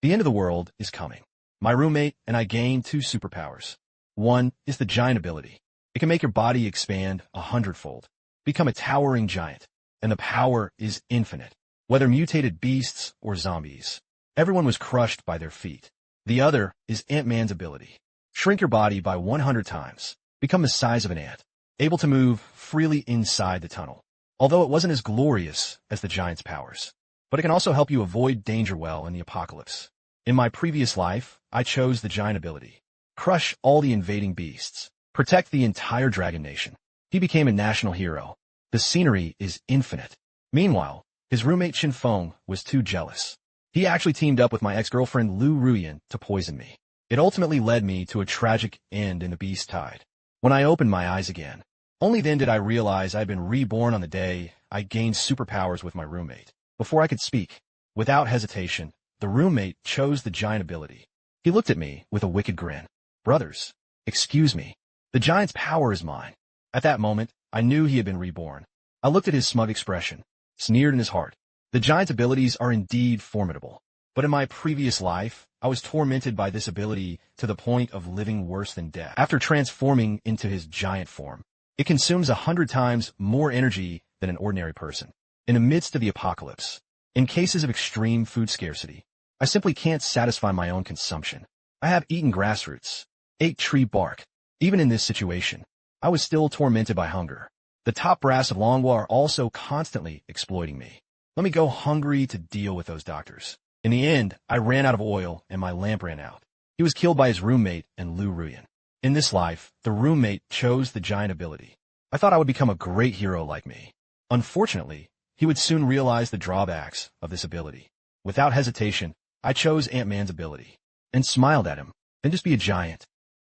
The end of the world is coming. My roommate and I gained two superpowers. One is the giant ability. It can make your body expand 100-fold, become a towering giant, and the power is infinite. Whether mutated beasts or zombies, everyone was crushed by their feet. The other is Ant-Man's ability. Shrink your body by 100 times, become the size of an ant, able to move freely inside the tunnel. Although it wasn't as glorious as the giant's powers, but it can also help you avoid danger well in the apocalypse. In my previous life, I chose the giant ability. Crush all the invading beasts. Protect the entire dragon nation. He became a national hero. The scenery is infinite. Meanwhile, his roommate Shin Feng was too jealous. He actually teamed up with my ex-girlfriend Lu Ruyan to poison me. It ultimately led me to a tragic end in the beast tide. When I opened my eyes again, only then did I realize I had been reborn on the day I gained superpowers with my roommate. Before I could speak, without hesitation, the roommate chose the giant ability. He looked at me with a wicked grin. Brothers, excuse me. The giant's power is mine. At that moment, I knew he had been reborn. I looked at his smug expression, sneered in his heart. The giant's abilities are indeed formidable. But in my previous life, I was tormented by this ability to the point of living worse than death. After transforming into his giant form, it consumes 100 times more energy than an ordinary person. In the midst of the apocalypse, in cases of extreme food scarcity, I simply can't satisfy my own consumption. I have eaten grass roots, ate tree bark. Even in this situation, I was still tormented by hunger. The top brass of Manhwa are also constantly exploiting me. Let me go hungry to deal with those doctors. In the end, I ran out of oil and my lamp ran out. He was killed by his roommate and Lu Ruyan. In this life, the roommate chose the giant ability. I thought I would become a great hero like me. Unfortunately, he would soon realize the drawbacks of this ability. Without hesitation, I chose Ant-Man's ability and smiled at him. Then just be a giant.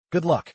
Good luck.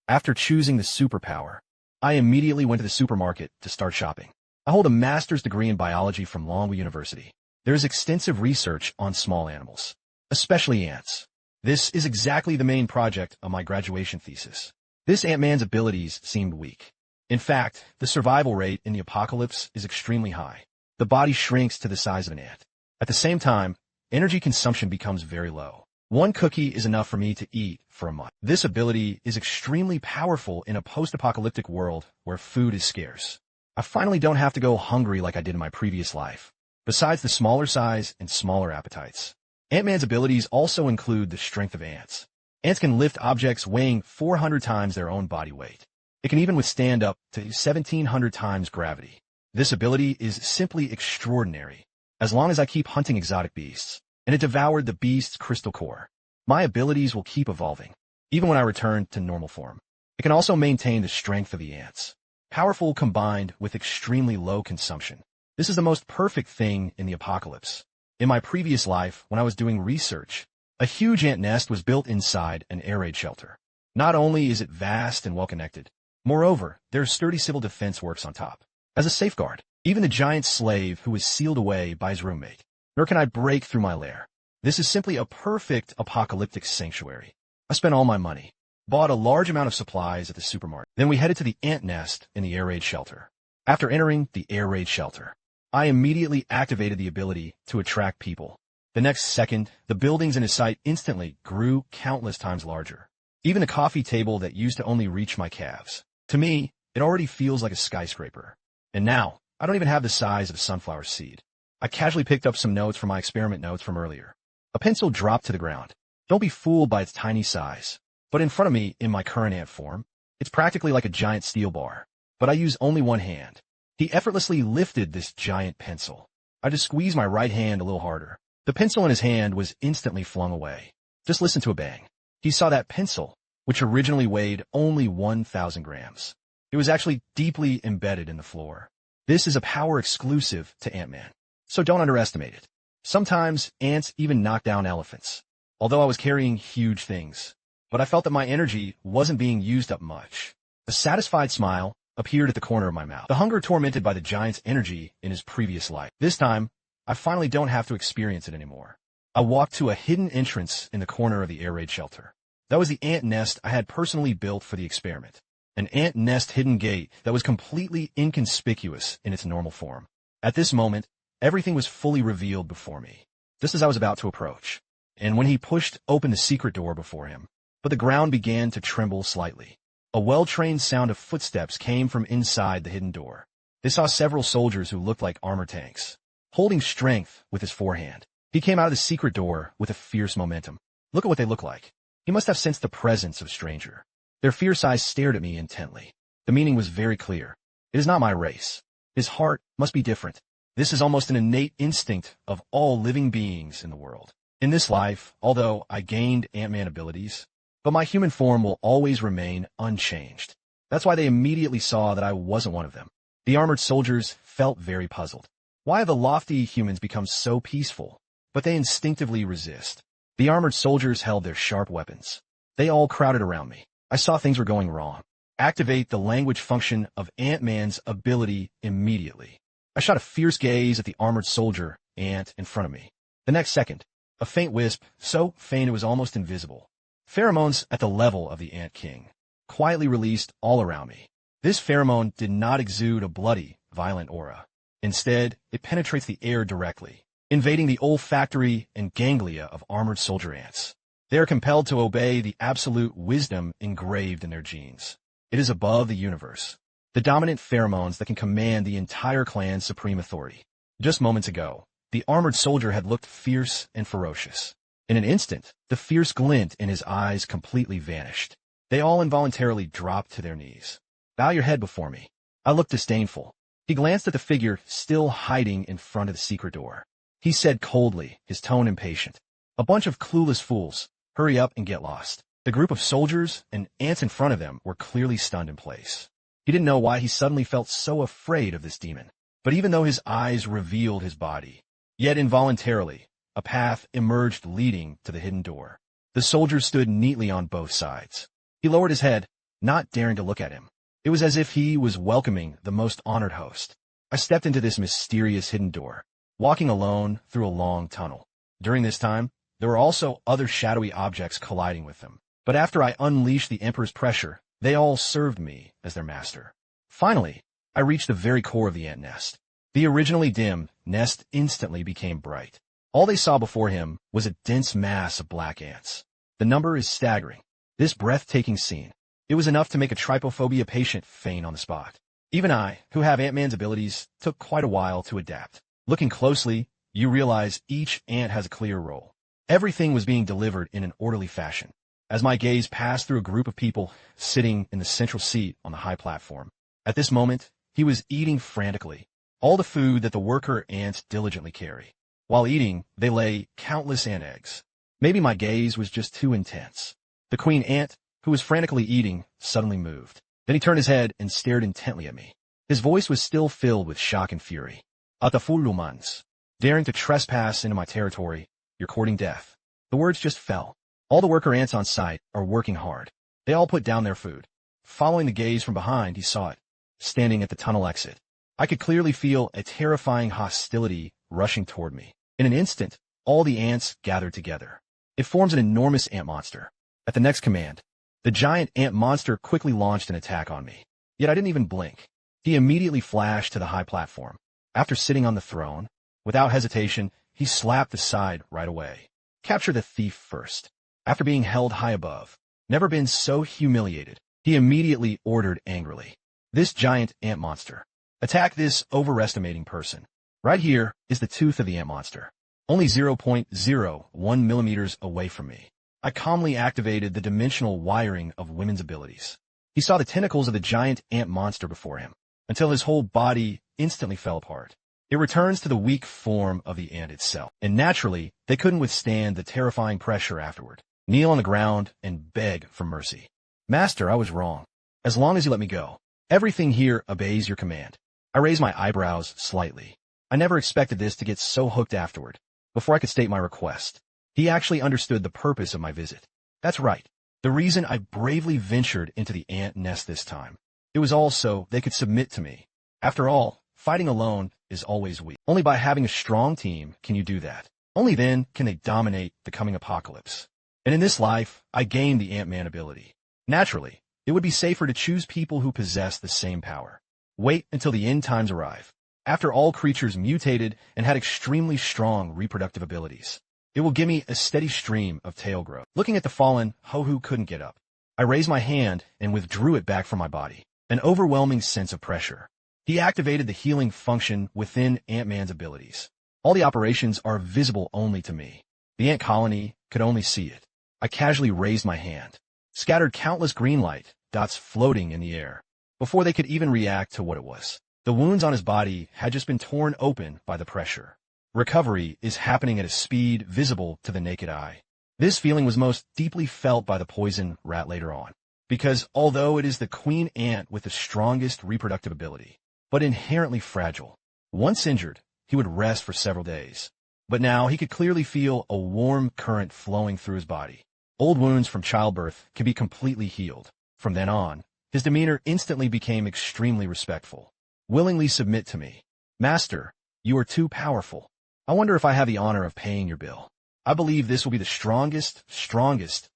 After choosing the superpower, I immediately went to the supermarket to start shopping. I hold a master's degree in biology from Manhwa University. There is extensive research on small animals, especially ants. This is exactly the main project of my graduation thesis. This Ant-Man's abilities seemed weak. In fact, the survival rate in the apocalypse is extremely high. The body shrinks to the size of an ant. At the same time, energy consumption becomes very low. One cookie is enough for me to eat for a month. This ability is extremely powerful in a post-apocalyptic world where food is scarce. I finally don't have to go hungry like I did in my previous life. Besides the smaller size and smaller appetites, Ant-Man's abilities also include the strength of ants. Ants can lift objects weighing 400 times their own body weight. It can even withstand up to 1,700 times gravity. This ability is simply extraordinary, as long as I keep hunting exotic beasts, and it devoured the beast's crystal core. My abilities will keep evolving, even when I return to normal form. It can also maintain the strength of the ants. Powerful combined with extremely low consumption. This is the most perfect thing in the apocalypse. In my previous life, when I was doing research, a huge ant nest was built inside an air raid shelter. Not only is it vast and well-connected, moreover, there's sturdy civil defense works on top. As a safeguard, even the giant slave who was sealed away by his roommate, nor can I break through my lair. This is simply a perfect apocalyptic sanctuary. I spent all my money, bought a large amount of supplies at the supermarket. Then we headed to the ant nest in the air raid shelter. After entering the air raid shelter, I immediately activated the ability to attract people. The next second, the buildings in his sight instantly grew countless times larger. Even the coffee table that used to only reach my calves. To me, it already feels like a skyscraper. And now, I don't even have the size of a sunflower seed. I casually picked up some notes from my experiment notes from earlier. A pencil dropped to the ground. Don't be fooled by its tiny size. But in front of me, in my current ant form, it's practically like a giant steel bar. But I use only one hand. He effortlessly lifted this giant pencil. I just squeezed my right hand a little harder. The pencil in his hand was instantly flung away. Just listen to a bang. He saw that pencil, which originally weighed only 1,000 grams. It was actually deeply embedded in the floor. This is a power exclusive to Ant-Man, so don't underestimate it. Sometimes ants even knock down elephants, although I was carrying huge things. But I felt that my energy wasn't being used up much. A satisfied smile appeared at the corner of my mouth. The hunger tormented by the giant's energy in his previous life. This time, I finally don't have to experience it anymore. I walked to a hidden entrance in the corner of the air raid shelter. That was the ant nest I had personally built for the experiment. An ant nest hidden gate that was completely inconspicuous in its normal form. At this moment, everything was fully revealed before me. Just as I was about to approach, and when he pushed open the secret door before him, but the ground began to tremble slightly. A well-trained sound of footsteps came from inside the hidden door. They saw several soldiers who looked like armor tanks. Holding strength with his forehand, he came out of the secret door with a fierce momentum. Look at what they look like. He must have sensed the presence of a stranger. Their fierce eyes stared at me intently. The meaning was very clear. It is not my race. His heart must be different. This is almost an innate instinct of all living beings in the world. In this life, although I gained Ant-Man abilities, but my human form will always remain unchanged. That's why they immediately saw that I wasn't one of them. The armored soldiers felt very puzzled. Why have the lofty humans become so peaceful? But they instinctively resist. The armored soldiers held their sharp weapons. They all crowded around me. I saw things were going wrong. Activate the language function of Ant-Man's ability immediately. I shot a fierce gaze at the armored soldier ant in front of me. The next second, a faint wisp, so faint it was almost invisible. Pheromones at the level of the Ant King, quietly released all around me. This pheromone did not exude a bloody, violent aura. Instead, it penetrates the air directly, invading the olfactory and ganglia of armored soldier ants. They are compelled to obey the absolute wisdom engraved in their genes. It is above the universe. The dominant pheromones that can command the entire clan's supreme authority. Just moments ago, the armored soldier had looked fierce and ferocious. In an instant, the fierce glint in his eyes completely vanished. They all involuntarily dropped to their knees. Bow your head before me. I looked disdainful. He glanced at the figure still hiding in front of the secret door. He said coldly, his tone impatient, "A bunch of clueless fools. Hurry up and get lost." The group of soldiers and ants in front of them were clearly stunned in place. He didn't know why he suddenly felt so afraid of this demon. But even though his eyes revealed his body, yet involuntarily, a path emerged leading to the hidden door. The soldiers stood neatly on both sides. He lowered his head, not daring to look at him. It was as if he was welcoming the most honored host. I stepped into this mysterious hidden door, walking alone through a long tunnel. During this time, there were also other shadowy objects colliding with them. But after I unleashed the Emperor's pressure, they all served me as their master. Finally, I reached the very core of the ant nest. The originally dim nest instantly became bright. All they saw before him was a dense mass of black ants. The number is staggering. This breathtaking scene. It was enough to make a trypophobia patient faint on the spot. Even I, who have Ant-Man's abilities, took quite a while to adapt. Looking closely, you realize each ant has a clear role. Everything was being delivered in an orderly fashion. As my gaze passed through a group of people sitting in the central seat on the high platform. At this moment, he was eating frantically, all the food that the worker ants diligently carry. While eating, they lay countless ant eggs. Maybe my gaze was just too intense. The queen ant, who was frantically eating, suddenly moved. Then he turned his head and stared intently at me. His voice was still filled with shock and fury. "Atafulumans, daring to trespass into my territory, you're courting death." The words just fell. All the worker ants on site are working hard. They all put down their food. Following the gaze from behind, he saw it, standing at the tunnel exit. I could clearly feel a terrifying hostility rushing toward me. In an instant, all the ants gathered together. It forms an enormous ant monster. At the next command, the giant ant monster quickly launched an attack on me. Yet I didn't even blink. He immediately flashed to the high platform. After sitting on the throne, without hesitation, he slapped the side right away. Capture the thief first. After being held high above, never been so humiliated, he immediately ordered angrily. This giant ant monster. Attack this overestimating person. Right here is the tooth of the ant monster. Only 0.01 millimeters away from me. I calmly activated the dimensional wiring of women's abilities. He saw the tentacles of the giant ant monster before him, until his whole body instantly fell apart. It returns to the weak form of the ant itself, and naturally, they couldn't withstand the terrifying pressure afterward. Kneel on the ground and beg for mercy. "Master, I was wrong. As long as you let me go, everything here obeys your command." I raised my eyebrows slightly. I never expected this to get so hooked afterward. Before I could state my request, he actually understood the purpose of my visit. That's right. The reason I bravely ventured into the ant nest this time. It was all so they could submit to me. After all, fighting alone is always weak. Only by having a strong team can you do that. Only then can they dominate the coming apocalypse. And in this life, I gained the Ant-Man ability. Naturally, it would be safer to choose people who possess the same power. Wait until the end times arrive. After all creatures mutated and had extremely strong reproductive abilities. It will give me a steady stream of tail growth. Looking at the fallen, Ho-Hu couldn't get up. I raised my hand and withdrew it back from my body. An overwhelming sense of pressure. He activated the healing function within Ant-Man's abilities. All the operations are visible only to me. The ant colony could only see it. I casually raised my hand. Scattered countless green light dots floating in the air. Before they could even react to what it was, the wounds on his body had just been torn open by the pressure. Recovery is happening at a speed visible to the naked eye. This feeling was most deeply felt by the poison rat later on, because although it is the queen ant with the strongest reproductive ability, but inherently fragile, once injured, he would rest for several days. But now he could clearly feel a warm current flowing through his body. Old wounds from childbirth can be completely healed. From then on, his demeanor instantly became extremely respectful. Willingly submit to me. Master, you are too powerful. I wonder if I have the honor of paying your bill. I believe this will be the strongest,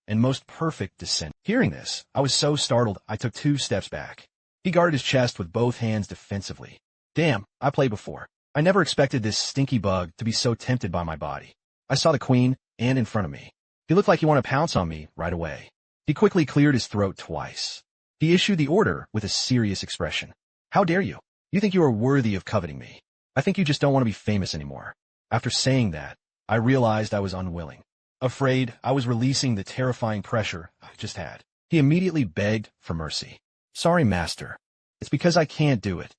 and most perfect descent. Hearing this, I was so startled I took 2 steps back. He guarded his chest with both hands defensively. Damn, I played before. I never expected this stinky bug to be so tempted by my body. I saw the queen ant in front of me. He looked like he wanted to pounce on me right away. He quickly cleared his throat twice. He issued the order with a serious expression. How dare you? You think you are worthy of coveting me. I think you just don't want to be famous anymore. After saying that, I realized I was unwilling. Afraid I was releasing the terrifying pressure I just had. He immediately begged for mercy. Sorry, master. It's because I can't do it.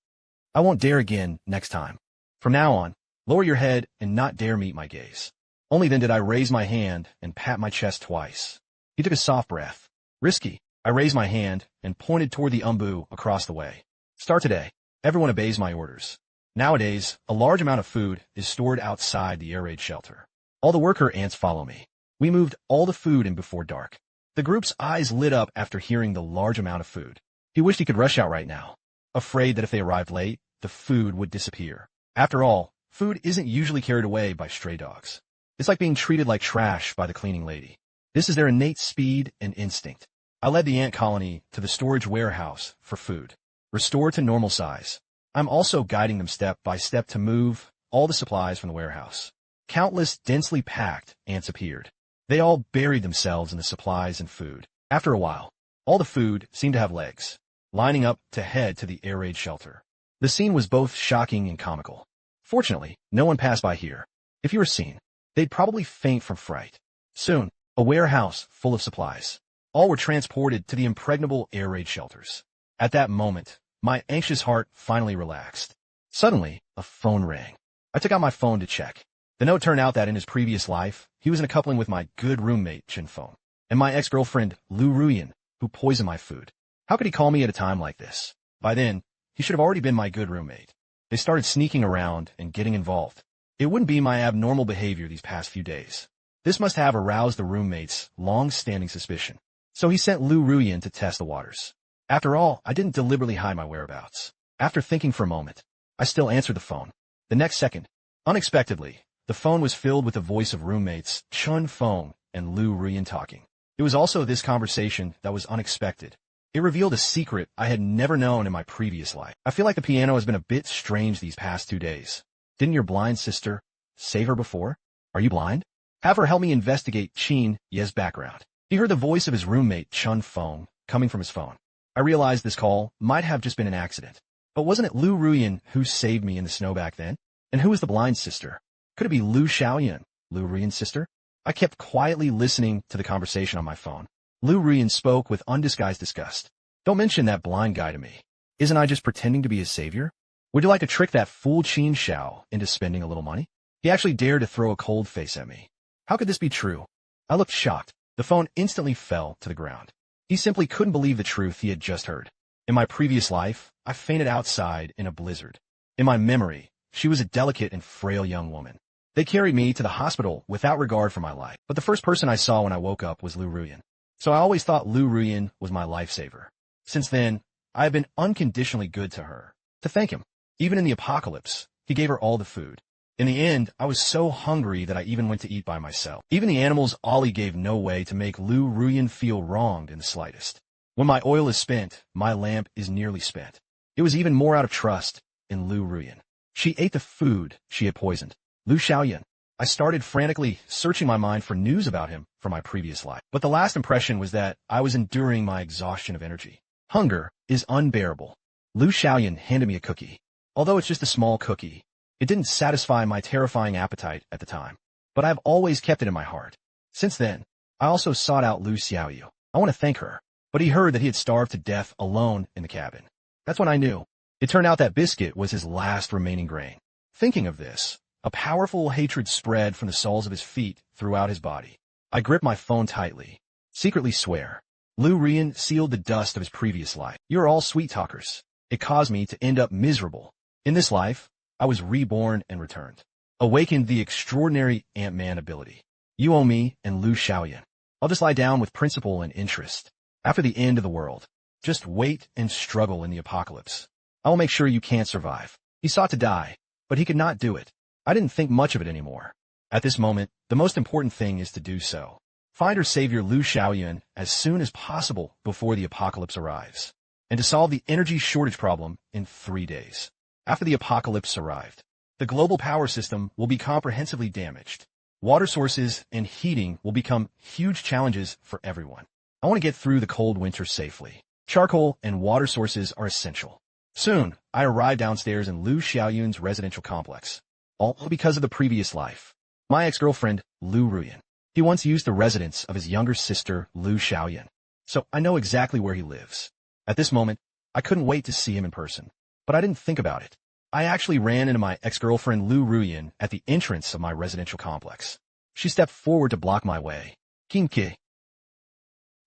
I won't dare again next time. From now on, lower your head and not dare meet my gaze. Only then did I raise my hand and pat my chest twice. He took a soft breath. Risky. I raised my hand and pointed toward the umbu across the way. Start today. Everyone obeys my orders. Nowadays, a large amount of food is stored outside the air raid shelter. All the worker ants follow me. We moved all the food in before dark. The group's eyes lit up after hearing the large amount of food. He wished he could rush out right now, afraid that if they arrived late, the food would disappear. After all, food isn't usually carried away by stray dogs. It's like being treated like trash by the cleaning lady. This is their innate speed and instinct. I led the ant colony to the storage warehouse for food. Restore to normal size. I'm also guiding them step by step to move all the supplies from the warehouse. Countless densely packed ants appeared. They all buried themselves in the supplies and food. After a while, all the food seemed to have legs, lining up to head to the air raid shelter. The scene was both shocking and comical. Fortunately, no one passed by here. If you were seen, they'd probably faint from fright. Soon, a warehouse full of supplies. All were transported to the impregnable air raid shelters. At that moment, my anxious heart finally relaxed. Suddenly, a phone rang. I took out my phone to check. The note turned out that in his previous life, he was in a coupling with my good roommate, Jinfeng, and my ex-girlfriend, Lu Ruyan, who poisoned my food. How could he call me at a time like this? By then, he should have already been my good roommate. They started sneaking around and getting involved. It wouldn't be my abnormal behavior these past few days. This must have aroused the roommate's long-standing suspicion. So he sent Lu Ruyan to test the waters. After all, I didn't deliberately hide my whereabouts. After thinking for a moment, I still answered the phone. The next second, unexpectedly, the phone was filled with the voice of roommates Chun Feng and Lu Ruyan talking. It was also this conversation that was unexpected. It revealed a secret I had never known in my previous life. I feel like the piano has been a bit strange these past 2 days. Didn't your blind sister save her before? Are you blind? Have her help me investigate Qin Ye's background. He heard the voice of his roommate Chun Feng coming from his phone. I realized this call might have just been an accident. But wasn't it Lu Ruyan who saved me in the snow back then? And who was the blind sister? Could it be Lu Xiaoyan, Lu Ruyan's sister? I kept quietly listening to the conversation on my phone. Lu Ruyan spoke with undisguised disgust. Don't mention that blind guy to me. Isn't I just pretending to be his savior? Would you like to trick that fool Qin Xiao into spending a little money? He actually dared to throw a cold face at me. How could this be true? I looked shocked. The phone instantly fell to the ground. He simply couldn't believe the truth he had just heard. In my previous life, I fainted outside in a blizzard. In my memory, she was a delicate and frail young woman. They carried me to the hospital without regard for my life. But the first person I saw when I woke up was Lu Ruyan. So I always thought Lu Ruyan was my lifesaver. Since then, I have been unconditionally good to her. To thank him, even in the apocalypse, he gave her all the food. In the end, I was so hungry that I even went to eat by myself. Even the animals Ollie gave no way to make Lu Ruyan feel wronged in the slightest. When my oil is spent, my lamp is nearly spent. It was even more out of trust in Lu Ruyan. She ate the food she had poisoned. Lu Xiaoyan, I started frantically searching my mind for news about him from my previous life. But the last impression was that I was enduring my exhaustion of energy. Hunger is unbearable. Lu Xiaoyan handed me a cookie. Although it's just a small cookie, it didn't satisfy my terrifying appetite at the time. But I've always kept it in my heart. Since then, I also sought out Lu Xiaoyu. I want to thank her. But he heard that he had starved to death alone in the cabin. That's when I knew. It turned out that biscuit was his last remaining grain. Thinking of this, a powerful hatred spread from the soles of his feet throughout his body. I gripped my phone tightly, secretly swear. Lu Rian sealed the dust of his previous life. You're all sweet talkers. It caused me to end up miserable. In this life, I was reborn and returned. Awakened the extraordinary Ant-Man ability. You owe me and Lu Xiaoyan. I'll just lie down with principle and interest. After the end of the world, just wait and struggle in the apocalypse. I will make sure you can't survive. He sought to die, but he could not do it. I didn't think much of it anymore. At this moment, the most important thing is to do so. Find her savior Lu Xiaoyan as soon as possible before the apocalypse arrives. And to solve the energy shortage problem in 3 days. After the apocalypse arrived, the global power system will be comprehensively damaged. Water sources and heating will become huge challenges for everyone. I want to get through the cold winter safely. Charcoal and water sources are essential. Soon, I arrived downstairs in Lu Xiaoyun's residential complex. All because of the previous life. My ex-girlfriend, Lu Ruyan. He once used the residence of his younger sister, Lu Xiaoyan. So I know exactly where he lives. At this moment, I couldn't wait to see him in person. But I didn't think about it. I actually ran into my ex-girlfriend Lu Ruyan at the entrance of my residential complex. She stepped forward to block my way. Kinke.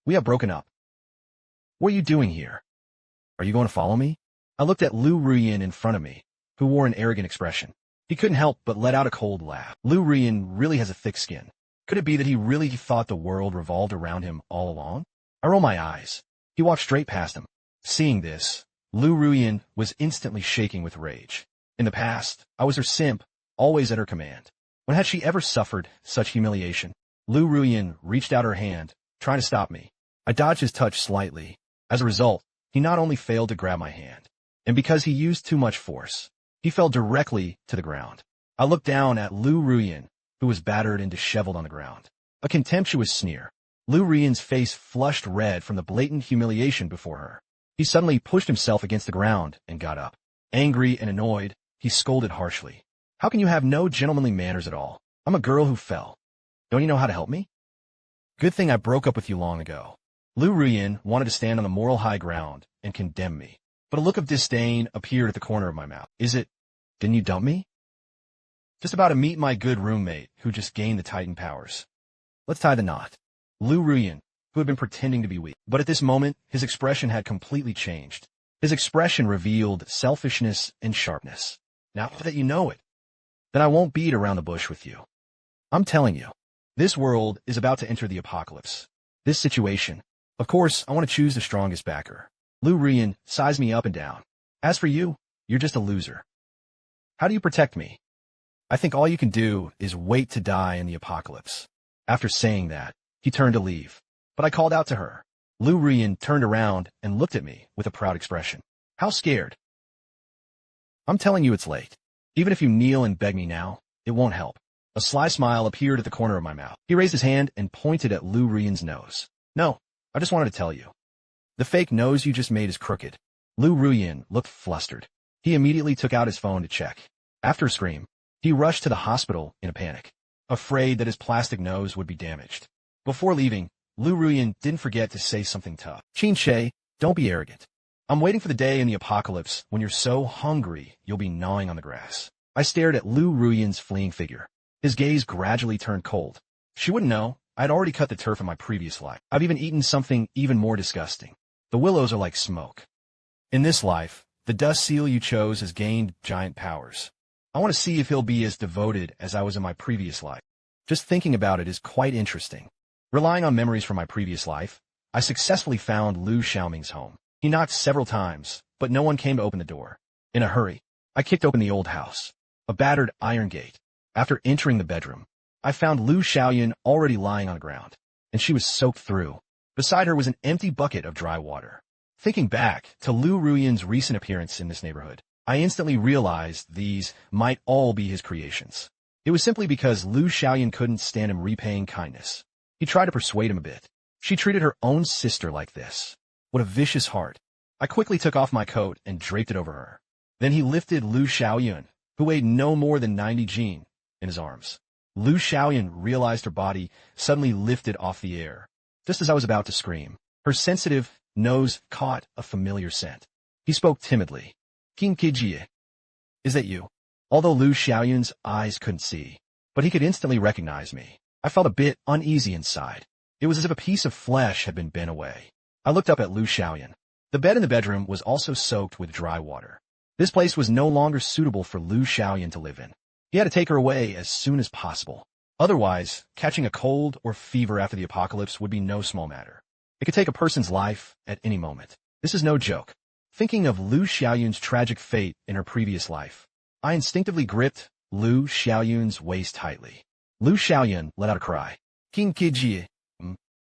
We have broken up. What are you doing here? Are you going to follow me? I looked at Lu Ruyan in front of me, who wore an arrogant expression. He couldn't help but let out a cold laugh. Lu Ruyan really has a thick skin. Could it be that he really thought the world revolved around him all along? I rolled my eyes. He walked straight past him. Seeing this, Lu Ruyan was instantly shaking with rage. In the past, I was her simp, always at her command. When had she ever suffered such humiliation? Lu Ruyan reached out her hand, trying to stop me. I dodged his touch slightly. As a result, he not only failed to grab my hand, and because he used too much force, he fell directly to the ground. I looked down at Lu Ruyan, who was battered and disheveled on the ground. A contemptuous sneer. Lu Ruyan's face flushed red from the blatant humiliation before her. He suddenly pushed himself against the ground and got up. Angry and annoyed, he scolded harshly. How can you have no gentlemanly manners at all? I'm a girl who fell. Don't you know how to help me? Good thing I broke up with you long ago. Lu Ruyan wanted to stand on the moral high ground and condemn me. But a look of disdain appeared at the corner of my mouth. Didn't you dump me? Just about to meet my good roommate, who just gained the Titan powers. Let's tie the knot. Lu Ruyan, who had been pretending to be weak. But at this moment, his expression had completely changed. His expression revealed selfishness and sharpness. Now that you know it, then I won't beat around the bush with you. I'm telling you, this world is about to enter the apocalypse. This situation. Of course, I want to choose the strongest backer. Lu Ruyan sized me up and down. As for you, you're just a loser. How do you protect me? I think all you can do is wait to die in the apocalypse. After saying that, he turned to leave. But I called out to her. Lu Ruyan turned around and looked at me with a proud expression. How scared? I'm telling you it's late. Even if you kneel and beg me now, it won't help. A sly smile appeared at the corner of my mouth. He raised his hand and pointed at Lu Ruyan's nose. No, I just wanted to tell you. The fake nose you just made is crooked. Lu Ruyan looked flustered. He immediately took out his phone to check. After a scream, he rushed to the hospital in a panic, afraid that his plastic nose would be damaged. Before leaving, Lu Ruyan didn't forget to say something tough. Qin Shay, don't be arrogant. I'm waiting for the day in the apocalypse when you're so hungry you'll be gnawing on the grass. I stared at Lu Ruyan's fleeing figure. His gaze gradually turned cold. She wouldn't know. I'd already cut the turf in my previous life. I've even eaten something even more disgusting. The willows are like smoke. In this life, the dust seal you chose has gained giant powers. I want to see if he'll be as devoted as I was in my previous life. Just thinking about it is quite interesting. Relying on memories from my previous life, I successfully found Lu Xiaoming's home. He knocked several times, but no one came to open the door. In a hurry, I kicked open the old house, a battered iron gate. After entering the bedroom, I found Lu Xiaoyan already lying on the ground, and she was soaked through. Beside her was an empty bucket of dry water. Thinking back to Lu Ruyan's recent appearance in this neighborhood, I instantly realized these might all be his creations. It was simply because Lu Xiaoyan couldn't stand him repaying kindness. He tried to persuade him a bit. She treated her own sister like this. What a vicious heart. I quickly took off my coat and draped it over her. Then he lifted Lu Xiaoyan, who weighed no more than 90 jin, in his arms. Lu Xiaoyan realized her body suddenly lifted off the air. Just as I was about to scream, her sensitive nose caught a familiar scent. He spoke timidly. "King Kijie. Is that you?" Although Lu Xiaoyan's eyes couldn't see, but he could instantly recognize me. I felt a bit uneasy inside. It was as if a piece of flesh had been bent away. I looked up at Lu Xiaoyan. The bed in the bedroom was also soaked with dry water. This place was no longer suitable for Lu Xiaoyan to live in. He had to take her away as soon as possible. Otherwise, catching a cold or fever after the apocalypse would be no small matter. It could take a person's life at any moment. This is no joke. Thinking of Lu Xiaoyan's tragic fate in her previous life, I instinctively gripped Lu Xiaoyan's waist tightly. Lu Xiaoyan let out a cry. "King Kijie."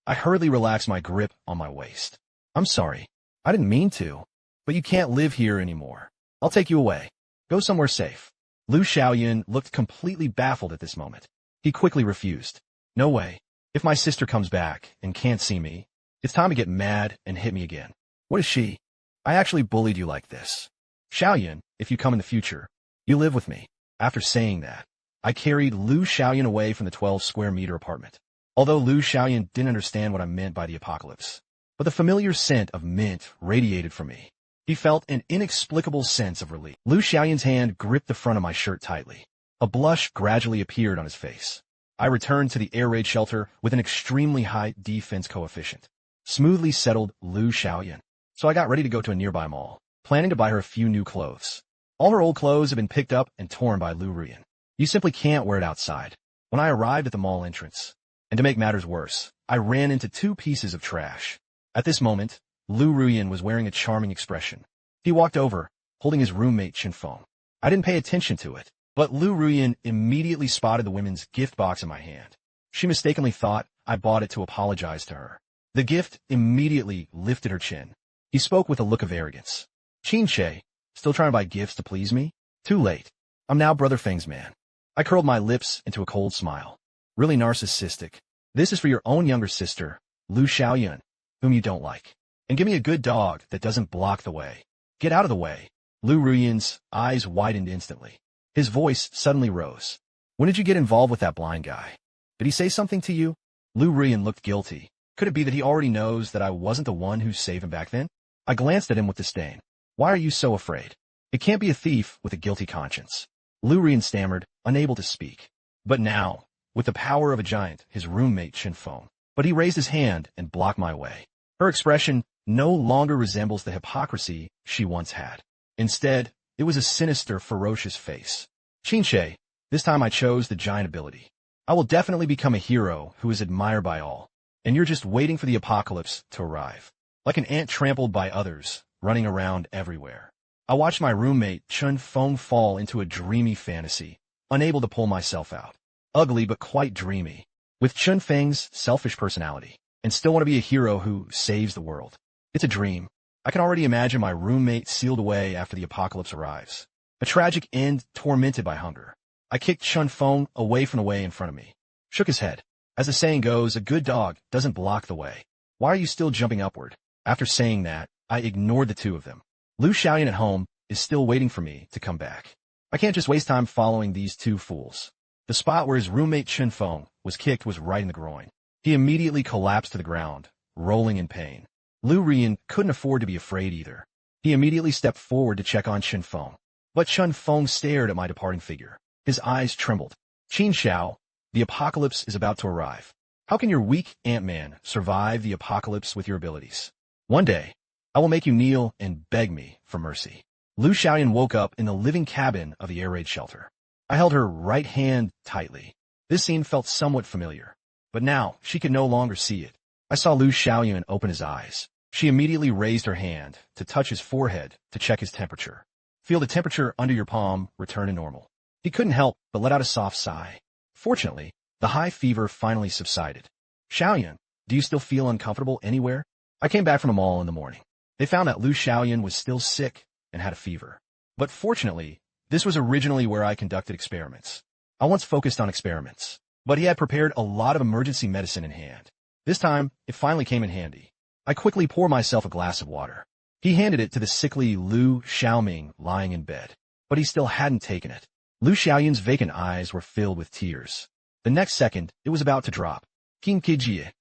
I hurriedly relaxed my grip on my waist. "I'm sorry. I didn't mean to. But you can't live here anymore. I'll take you away. Go somewhere safe." Lu Xiaoyan looked completely baffled at this moment. He quickly refused. "No way. If my sister comes back and can't see me, it's time to get mad and hit me again. What is she? I actually bullied you like this. Xiaoyan, if you come in the future, you live with me." After saying that, I carried Lu Xiaoyan away from the 12-square-meter apartment. Although Lu Xiaoyan didn't understand what I meant by the apocalypse, but the familiar scent of mint radiated from me. He felt an inexplicable sense of relief. Lu Xiaoyan's hand gripped the front of my shirt tightly. A blush gradually appeared on his face. I returned to the air raid shelter with an extremely high defense coefficient. Smoothly settled Lu Xiaoyan. So I got ready to go to a nearby mall, planning to buy her a few new clothes. All her old clothes had been picked up and torn by Lu Ruyan. You simply can't wear it outside. When I arrived at the mall entrance, and to make matters worse, I ran into 2 pieces of trash. At this moment, Lu Ruyan was wearing a charming expression. He walked over, holding his roommate Chinfeng. I didn't pay attention to it, but Lu Ruyan immediately spotted the women's gift box in my hand. She mistakenly thought I bought it to apologize to her. The gift immediately lifted her chin. He spoke with a look of arrogance. "Qin Che, still trying to buy gifts to please me? Too late. I'm now Brother Feng's man." I curled my lips into a cold smile. Really narcissistic. "This is for your own younger sister, Lu Xiaoyan, whom you don't like. And give me a good dog that doesn't block the way. Get out of the way." Lu Ruyan's eyes widened instantly. His voice suddenly rose. "When did you get involved with that blind guy? Did he say something to you?" Lu Ruyan looked guilty. Could it be that he already knows that I wasn't the one who saved him back then? I glanced at him with disdain. "Why are you so afraid? It can't be a thief with a guilty conscience." Lu Ruyan stammered, unable to speak. But now, with the power of a giant, his roommate Chinfeng. But he raised his hand and blocked my way. Her expression no longer resembles the hypocrisy she once had. Instead, it was a sinister, ferocious face. "Qin Che, this time I chose the giant ability. I will definitely become a hero who is admired by all, and you're just waiting for the apocalypse to arrive. Like an ant trampled by others, running around everywhere." I watched my roommate Chinfeng fall into a dreamy fantasy, unable to pull myself out. Ugly but quite dreamy. With Chinfeng's selfish personality, and still want to be a hero who saves the world. It's a dream. I can already imagine my roommate sealed away after the apocalypse arrives. A tragic end tormented by hunger. I kicked Chinfeng away from the way in front of me. Shook his head. As the saying goes, a good dog doesn't block the way. "Why are you still jumping upward?" After saying that, I ignored the 2 of them. Lu Xiaoyan at home is still waiting for me to come back. I can't just waste time following these 2 fools. The spot where his roommate Chinfeng was kicked was right in the groin. He immediately collapsed to the ground, rolling in pain. Lu Ruyan couldn't afford to be afraid either. He immediately stepped forward to check on Chinfeng. But Chinfeng stared at my departing figure. His eyes trembled. "Qin Xiao, the apocalypse is about to arrive. How can your weak Ant-Man survive the apocalypse with your abilities? One day, I will make you kneel and beg me for mercy." Lu Xiaoyan woke up in the living cabin of the air raid shelter. I held her right hand tightly. This scene felt somewhat familiar, but now she could no longer see it. I saw Lu Xiaoyan open his eyes. She immediately raised her hand to touch his forehead to check his temperature. "Feel the temperature under your palm return to normal." He couldn't help but let out a soft sigh. Fortunately, the high fever finally subsided. "Xiaoyan, do you still feel uncomfortable anywhere?" I came back from the mall in the morning. They found that Lu Xiaoyan was still sick and had a fever. But fortunately, this was originally where I conducted experiments. I once focused on experiments, but he had prepared a lot of emergency medicine in hand. This time, it finally came in handy. I quickly poured myself a glass of water. He handed it to the sickly Lu Xiaoming lying in bed, but he still hadn't taken it. Lu Xiaoyun's vacant eyes were filled with tears. The next second, it was about to drop. King Kijie.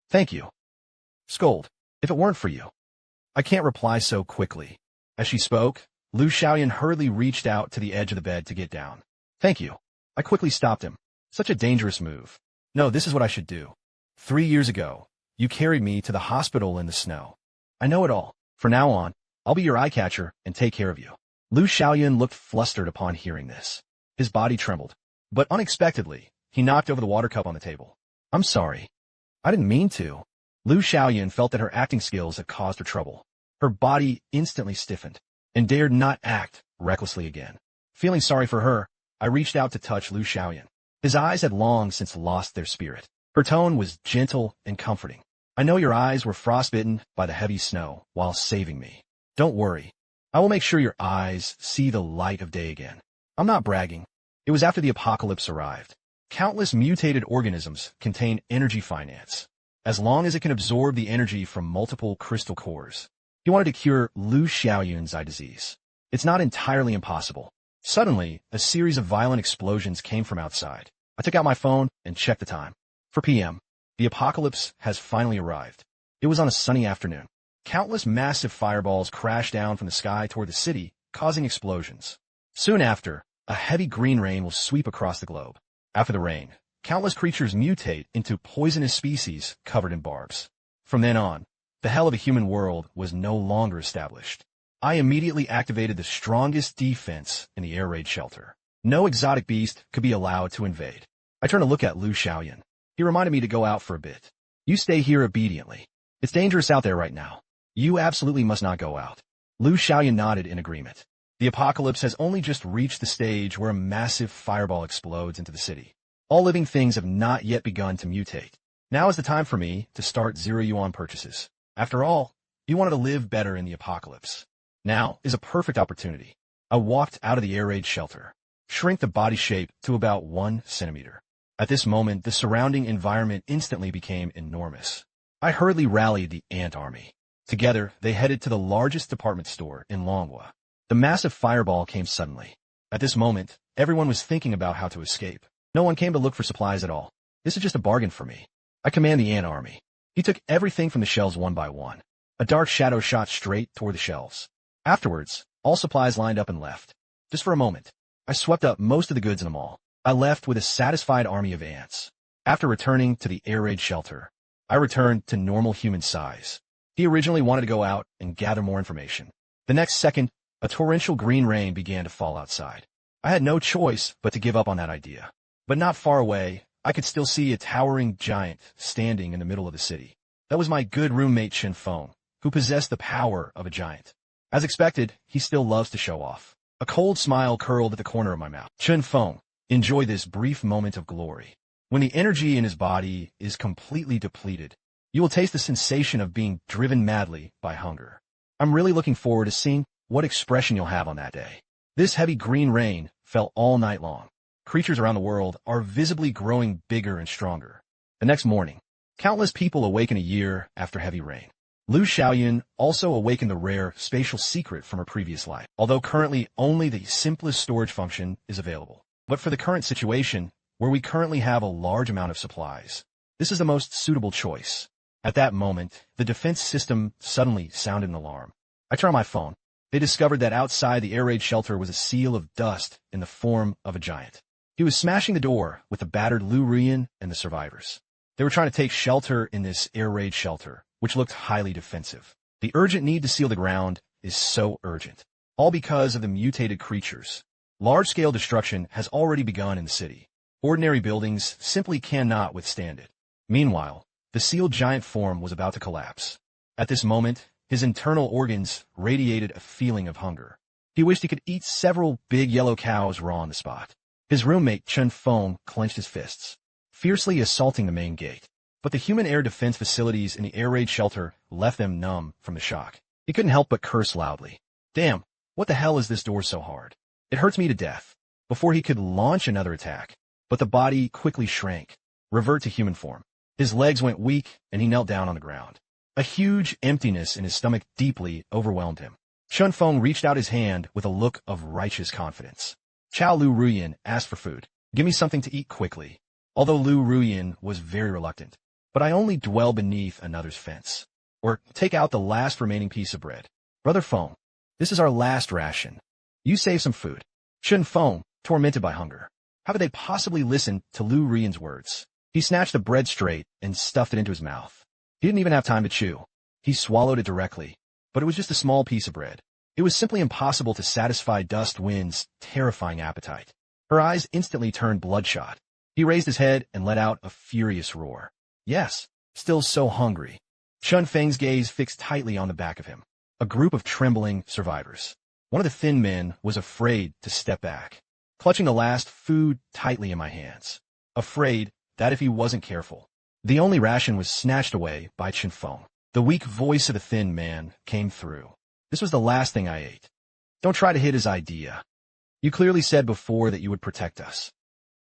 Thank you. Scold. If it weren't for you. I can't reply so quickly. As she spoke, Lu Xiaoyun hurriedly reached out to the edge of the bed to get down. Thank you. I quickly stopped him. Such a dangerous move. No, this is what I should do. 3 years ago, you carried me to the hospital in the snow. I know it all. From now on, I'll be your eye catcher and take care of you. Lu Xiaoyun looked flustered upon hearing this. His body trembled. But unexpectedly, he knocked over the water cup on the table. I'm sorry. I didn't mean to. Lu Xiaoyun felt that her acting skills had caused her trouble. Her body instantly stiffened and dared not act recklessly again. Feeling sorry for her, I reached out to touch Lu Xiaoyun. His eyes had long since lost their spirit. Her tone was gentle and comforting. I know your eyes were frostbitten by the heavy snow while saving me. Don't worry. I will make sure your eyes see the light of day again. I'm not bragging. It was after the apocalypse arrived. Countless mutated organisms contain energy finance, as long as it can absorb the energy from multiple crystal cores. He wanted to cure Lu Xiaoyun's eye disease. It's not entirely impossible. Suddenly, a series of violent explosions came from outside. I took out my phone and checked the time. 4 p.m. The apocalypse has finally arrived. It was on a sunny afternoon. Countless massive fireballs crashed down from the sky toward the city, causing explosions. Soon after, a heavy green rain will sweep across the globe. After the rain, countless creatures mutate into poisonous species covered in barbs. From then on, the hell of a human world was no longer established. I immediately activated the strongest defense in the air raid shelter. No exotic beast could be allowed to invade. I turned to look at Lu Xiaoyun. He reminded me to go out for a bit. You stay here obediently. It's dangerous out there right now. You absolutely must not go out. Lu Xiaoyun nodded in agreement. The apocalypse has only just reached the stage where a massive fireball explodes into the city. All living things have not yet begun to mutate. Now is the time for me to start zero-yuan purchases. After all, you wanted to live better in the apocalypse. Now is a perfect opportunity. I walked out of the air raid shelter, shrink the body shape to about 1 centimeter. At this moment, the surrounding environment instantly became enormous. I hurriedly rallied the ant army. Together, they headed to the largest department store in Manhwa. The massive fireball came suddenly. At this moment, everyone was thinking about how to escape. No one came to look for supplies at all. This is just a bargain for me. I command the ant army. He took everything from the shelves one by one. A dark shadow shot straight toward the shelves. Afterwards, all supplies lined up and left. Just for a moment, I swept up most of the goods in the mall. I left with a satisfied army of ants. After returning to the air raid shelter, I returned to normal human size. He originally wanted to go out and gather more information. The next second, a torrential green rain began to fall outside. I had no choice but to give up on that idea. But not far away, I could still see a towering giant standing in the middle of the city. That was my good roommate Chen Feng, who possessed the power of a giant. As expected, he still loves to show off. A cold smile curled at the corner of my mouth. Chen Feng, enjoy this brief moment of glory. When the energy in his body is completely depleted, you will taste the sensation of being driven madly by hunger. I'm really looking forward to seeing what expression you'll have on that day. This heavy green rain fell all night long. Creatures around the world are visibly growing bigger and stronger. The next morning, countless people awaken a year after heavy rain. Lu Xiaoyun also awakened the rare spatial secret from her previous life, although currently only the simplest storage function is available. But for the current situation, where we currently have a large amount of supplies, this is the most suitable choice. At that moment, the defense system suddenly sounded an alarm. I turned on my phone. They discovered that outside the air raid shelter was a seal of dust in the form of a giant. He was smashing the door with the battered Lu Rian and the survivors. They were trying to take shelter in this air raid shelter, which looked highly defensive. The urgent need to seal the ground is so urgent, all because of the mutated creatures. Large-scale destruction has already begun in the city. Ordinary buildings simply cannot withstand it. Meanwhile, the sealed giant form was about to collapse. At this moment, his internal organs radiated a feeling of hunger. He wished he could eat several big yellow cows raw on the spot. His roommate Chen Feng clenched his fists, fiercely assaulting the main gate. But the human air defense facilities in the air raid shelter left them numb from the shock. He couldn't help but curse loudly. Damn, what the hell is this door so hard? It hurts me to death. before he could launch another attack. But the body quickly shrank, revert to human form. His legs went weak, and he knelt down on the ground. A huge emptiness in his stomach deeply overwhelmed him. Chun Feng reached out his hand with a look of righteous confidence. Chao Lu Ruyin asked for food. Give me something to eat quickly. Although Lu Ruyin was very reluctant. But I only dwell beneath another's fence. Or take out the last remaining piece of bread. Brother Feng, this is our last ration. You save some food. Chun Feng, tormented by hunger. How could they possibly listen to Lu Ruyin's words? He snatched the bread straight and stuffed it into his mouth. He didn't even have time to chew. He swallowed it directly. But it was just a small piece of bread. It was simply impossible to satisfy Dust Wind's terrifying appetite. Her eyes instantly turned bloodshot. He raised his head and let out a furious roar. Yes, still so hungry. Chun Feng's gaze fixed tightly on the back of him. A group of trembling survivors. One of the thin men was afraid to step back, clutching the last food tightly in my hands. Afraid that if he wasn't careful, the only ration was snatched away by Chun Feng. The weak voice of the thin man came through. This was the last thing I ate. Don't try to hit his idea. You clearly said before that you would protect us.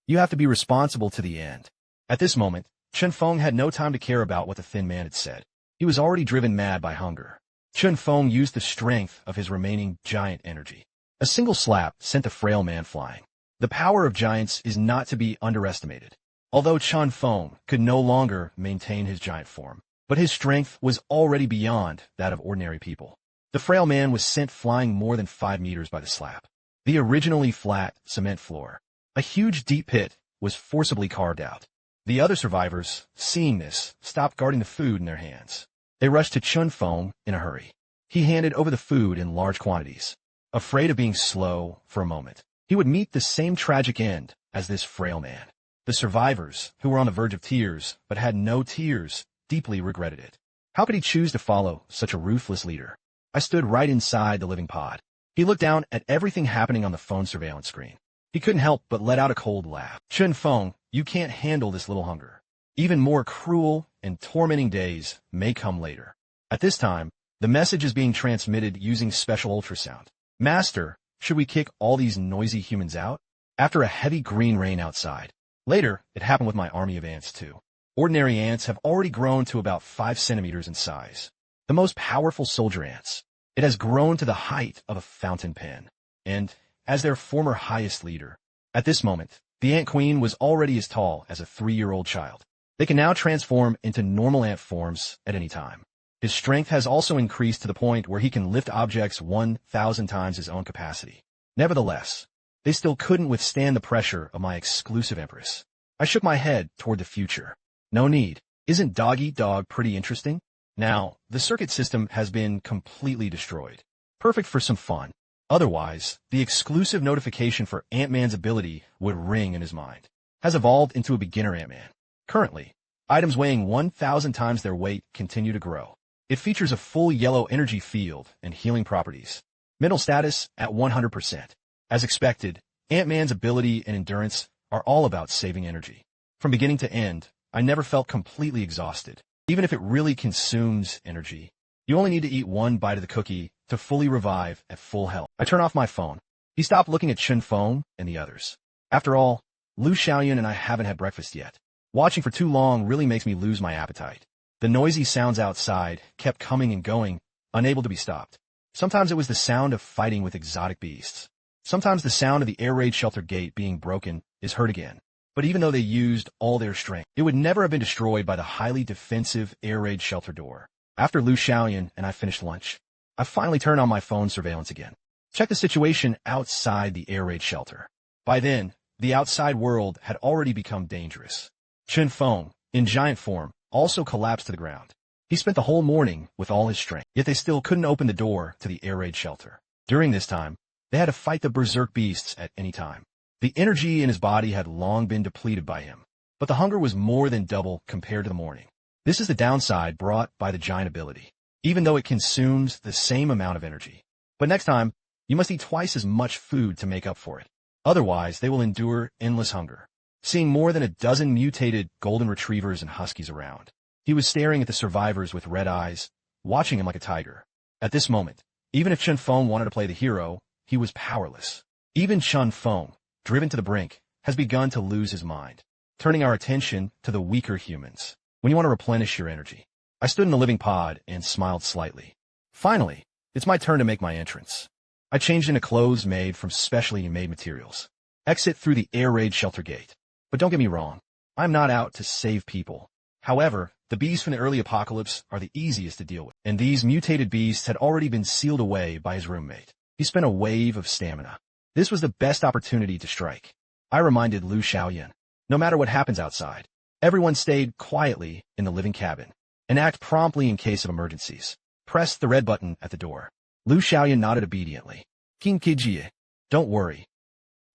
You have to be responsible to the end. At this moment, Chun Feng had no time to care about what the thin man had said. He was already driven mad by hunger. Chun Feng used the strength of his remaining giant energy. A single slap sent the frail man flying. The power of giants is not to be underestimated. Although Chun Feng could no longer maintain his giant form, but his strength was already beyond that of ordinary people. The frail man was sent flying more than 5 meters by the slap. The originally flat cement floor, a huge deep pit, was forcibly carved out. The other survivors, seeing this, stopped guarding the food in their hands. They rushed to Chun Feng in a hurry. He handed over the food in large quantities. Afraid of being slow for a moment, he would meet the same tragic end as this frail man. The survivors, who were on the verge of tears but had no tears, deeply regretted it. How could he choose to follow such a ruthless leader? I stood right inside the living pod. He looked down at everything happening on the phone surveillance screen. He couldn't help but let out a cold laugh. Chun Feng, you can't handle this little hunger. Even more cruel and tormenting days may come later. At this time, the message is being transmitted using special ultrasound. Master, should we kick all these noisy humans out? After a heavy green rain outside. Later, it happened with my army of ants too. Ordinary ants have already grown to about 5 centimeters in size. The most powerful soldier ants. It has grown to the height of a fountain pen. And, as their former highest leader, at this moment, the ant queen was already as tall as a 3-year-old child. They can now transform into normal ant forms at any time. His strength has also increased to the point where he can lift objects 1,000 times his own capacity. Nevertheless, they still couldn't withstand the pressure of my exclusive empress. I shook my head toward the future. No need. Isn't Doggy Dog pretty interesting? Now, the circuit system has been completely destroyed. Perfect for some fun. Otherwise, the exclusive notification for Ant-Man's ability would ring in his mind. Has evolved into a beginner Ant-Man. Currently, items weighing 1,000 times their weight continue to grow. It features a full yellow energy field and healing properties. Mental status at 100%. As expected, Ant-Man's ability and endurance are all about saving energy. From beginning to end, I never felt completely exhausted. Even if it really consumes energy, you only need to eat 1 bite of the cookie to fully revive at full health. I turn off my phone. He stopped looking at Chun Feng and the others. After all, Lu Xiaoyan and I haven't had breakfast yet. Watching for too long really makes me lose my appetite. The noisy sounds outside kept coming and going, unable to be stopped. Sometimes it was the sound of fighting with exotic beasts. Sometimes the sound of the air raid shelter gate being broken is heard again. But even though they used all their strength, it would never have been destroyed by the highly defensive air raid shelter door. After Lu Xiaoyan and I finished lunch, I finally turned on my phone surveillance again. Check the situation outside the air raid shelter. By then, the outside world had already become dangerous. Chun Feng, in giant form, also collapsed to the ground. He spent the whole morning with all his strength, yet they still couldn't open the door to the air raid shelter. During this time, they had to fight the berserk beasts at any time. The energy in his body had long been depleted by him, but the hunger was more than double compared to the morning. This is the downside brought by the giant ability, even though it consumes the same amount of energy. But next time, you must eat twice as much food to make up for it. Otherwise, they will endure endless hunger. Seeing more than a dozen mutated golden retrievers and huskies around, he was staring at the survivors with red eyes, watching him like a tiger. At this moment, even if Chun Feng wanted to play the hero, he was powerless. Even Chun Feng, driven to the brink, has begun to lose his mind, turning our attention to the weaker humans. When you want to replenish your energy. I stood in the living pod and smiled slightly. Finally, it's my turn to make my entrance. I changed into clothes made from specially made materials. Exit through the air raid shelter gate. But don't get me wrong, I'm not out to save people. However, the beasts from the early apocalypse are the easiest to deal with, and these mutated beasts had already been sealed away by his roommate. He spent a wave of stamina. This was the best opportunity to strike. I reminded Lu Xiaoyan, no matter what happens outside, everyone stayed quietly in the living cabin and act promptly in case of emergencies. Press the red button at the door. Lu Xiaoyan nodded obediently. King Kijie, don't worry.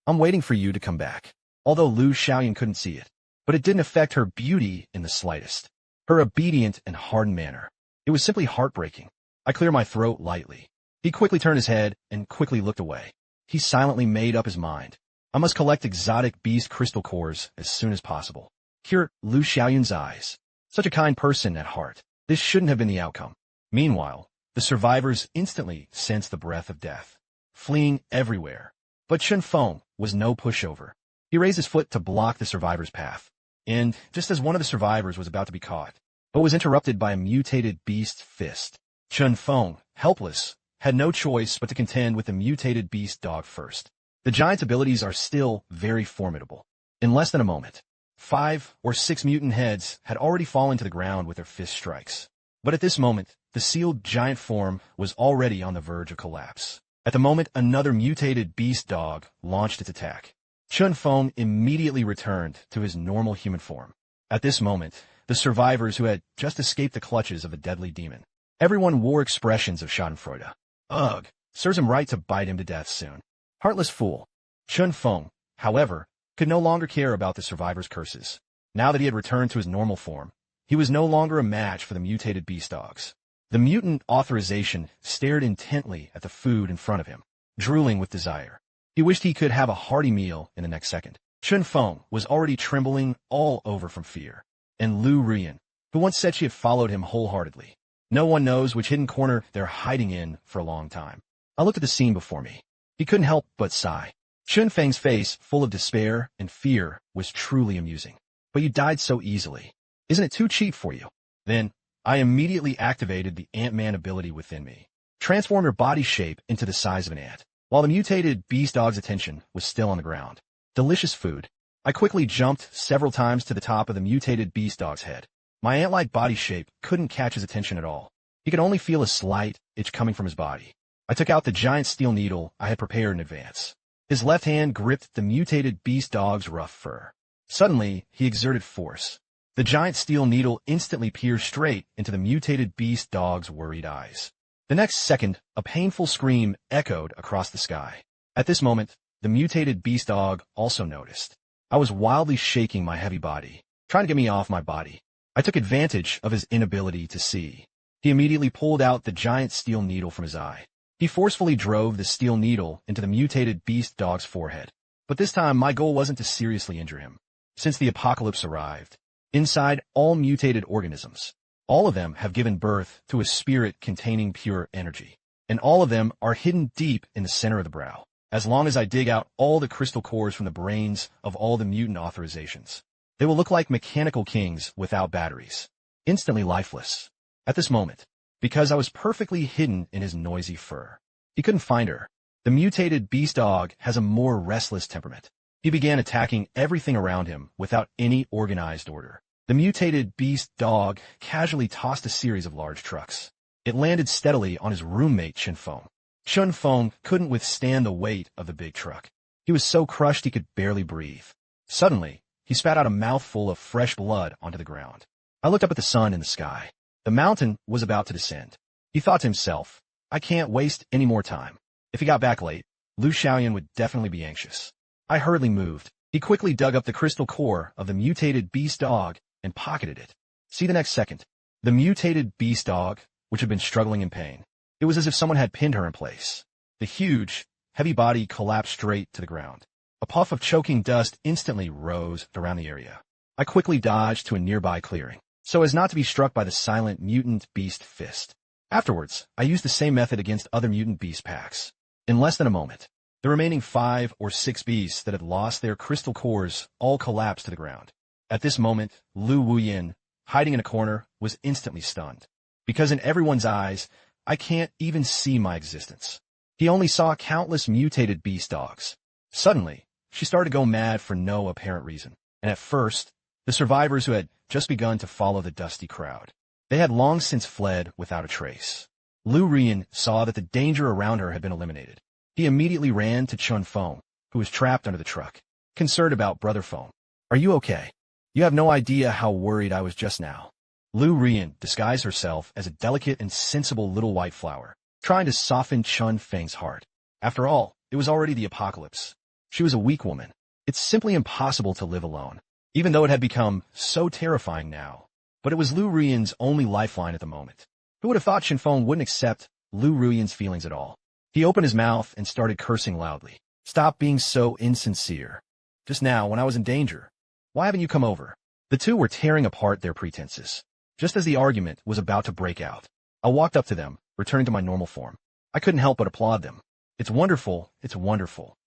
I'm waiting for you to come back. Although Lu Xiaoyan couldn't see it, but it didn't affect her beauty in the slightest. Her obedient and hardened manner. It was simply heartbreaking. I cleared my throat lightly. He quickly turned his head and quickly looked away. He silently made up his mind. I must collect exotic beast crystal cores as soon as possible. Cure Lu Xiaoyan's eyes. Such a kind person at heart. This shouldn't have been the outcome. Meanwhile, the survivors instantly sensed the breath of death, fleeing everywhere. But Chen Feng was no pushover. He raised his foot to block the survivor's path. And, just as one of the survivors was about to be caught, but was interrupted by a mutated beast fist, Chen Feng, helpless, had no choice but to contend with the mutated beast dog first. The giant's abilities are still very formidable. In less than a moment, 5 or 6 mutant heads had already fallen to the ground with their fist strikes. But at this moment, the sealed giant form was already on the verge of collapse. At the moment, another mutated beast dog launched its attack. Chen Feng immediately returned to his normal human form. At this moment, the survivors who had just escaped the clutches of a deadly demon, everyone wore expressions of schadenfreude. Ugh, serves him right to bite him to death soon. Heartless fool. Chen Feng, however, could no longer care about the survivors' curses. Now that he had returned to his normal form, he was no longer a match for the mutated beast dogs. The mutant authorization stared intently at the food in front of him, drooling with desire. He wished he could have a hearty meal in the next second. Chen Feng was already trembling all over from fear. And Lu Rian, who once said she had followed him wholeheartedly. No one knows which hidden corner they're hiding in for a long time. I looked at the scene before me. He couldn't help but sigh. Chen Feng's face, full of despair and fear, was truly amusing. But you died so easily. Isn't it too cheap for you? Then, I immediately activated the Ant-Man ability within me. Transform your body shape into the size of an ant. While the mutated beast dog's attention was still on the ground. Delicious food. I quickly jumped several times to the top of the mutated beast dog's head. My ant-like body shape couldn't catch his attention at all. He could only feel a slight itch coming from his body. I took out the giant steel needle I had prepared in advance. His left hand gripped the mutated beast dog's rough fur. Suddenly, he exerted force. The giant steel needle instantly pierced straight into the mutated beast dog's worried eyes. The next second, a painful scream echoed across the sky. At this moment, the mutated beast dog also noticed. I was wildly shaking my heavy body, trying to get me off my body. I took advantage of his inability to see. He immediately pulled out the giant steel needle from his eye. He forcefully drove the steel needle into the mutated beast dog's forehead. But this time, my goal wasn't to seriously injure him. Since the apocalypse arrived, inside all mutated organisms, all of them have given birth to a spirit containing pure energy. And all of them are hidden deep in the center of the brow. As long as I dig out all the crystal cores from the brains of all the mutant authorizations, they will look like mechanical kings without batteries, instantly lifeless. At this moment, because I was perfectly hidden in his noisy fur, he couldn't find her. The mutated beast dog has a more restless temperament. He began attacking everything around him without any organized order. The mutated beast dog casually tossed a series of large trucks. It landed steadily on his roommate Chen Feng. Chen Feng couldn't withstand the weight of the big truck. He was so crushed he could barely breathe. Suddenly, he spat out a mouthful of fresh blood onto the ground. I looked up at the sun in the sky. The mountain was about to descend. He thought to himself, I can't waste any more time. If he got back late, Lu Xiaoyan would definitely be anxious. I hurriedly moved. He quickly dug up the crystal core of the mutated beast dog and pocketed it. See the next second. The mutated beast dog, which had been struggling in pain. It was as if someone had pinned her in place. The huge, heavy body collapsed straight to the ground. A puff of choking dust instantly rose around the area. I quickly dodged to a nearby clearing, so as not to be struck by the silent mutant beast fist. Afterwards, I used the same method against other mutant beast packs. In less than a moment, The remaining 5 or 6 beasts that had lost their crystal cores all collapsed to the ground. At this moment, Lu Wuyin, hiding in a corner, was instantly stunned. Because in everyone's eyes, I can't even see my existence. He only saw countless mutated beast dogs. Suddenly, she started to go mad for no apparent reason. And at first, the survivors who had just begun to follow the dusty crowd. They had long since fled without a trace. Lu Rian saw that the danger around her had been eliminated. He immediately ran to Chun Feng, who was trapped under the truck, concerned about Brother Feng. "Are you okay? You have no idea how worried I was just now." Lu Rian disguised herself as a delicate and sensible little white flower, trying to soften Chun Feng's heart. After all, it was already the apocalypse. She was a weak woman. It's simply impossible to live alone, even though it had become so terrifying now. But it was Lu Rian's only lifeline at the moment. Who would have thought Chun Feng wouldn't accept Lu Rian's feelings at all? He opened his mouth and started cursing loudly. "Stop being so insincere. Just now, when I was in danger, why haven't you come over?" The two were tearing apart their pretenses. Just as the argument was about to break out, I walked up to them, returning to my normal form. I couldn't help but applaud them. "It's wonderful, it's wonderful.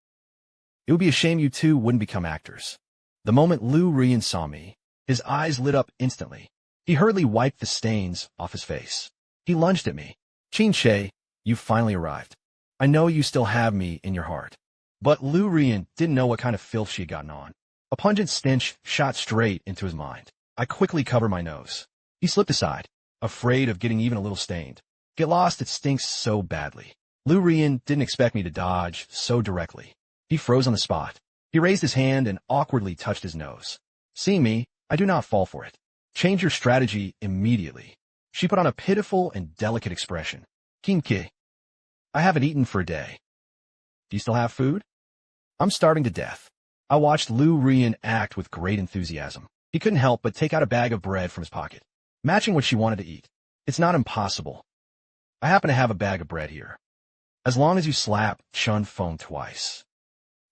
It would be a shame you two wouldn't become actors." The moment Lu Rian saw me, his eyes lit up instantly. He hurriedly wiped the stains off his face. He lunged at me. "Qin She, you've finally arrived. I know you still have me in your heart." But Lu Rian didn't know what kind of filth she had gotten on. A pungent stench shot straight into his mind. I quickly covered my nose. He slipped aside, afraid of getting even a little stained. "Get lost, it stinks so badly." Lu Rian didn't expect me to dodge so directly. He froze on the spot. He raised his hand and awkwardly touched his nose. Seeing me, I do not fall for it. "Change your strategy immediately." She put on a pitiful and delicate expression. "Kinke, I haven't eaten for a day. Do you still have food?" "I'm starving to death." I watched Lu Rian act with great enthusiasm. He couldn't help but take out a bag of bread from his pocket, matching what she wanted to eat. "It's not impossible. I happen to have a bag of bread here. As long as you slap Chun Feng twice.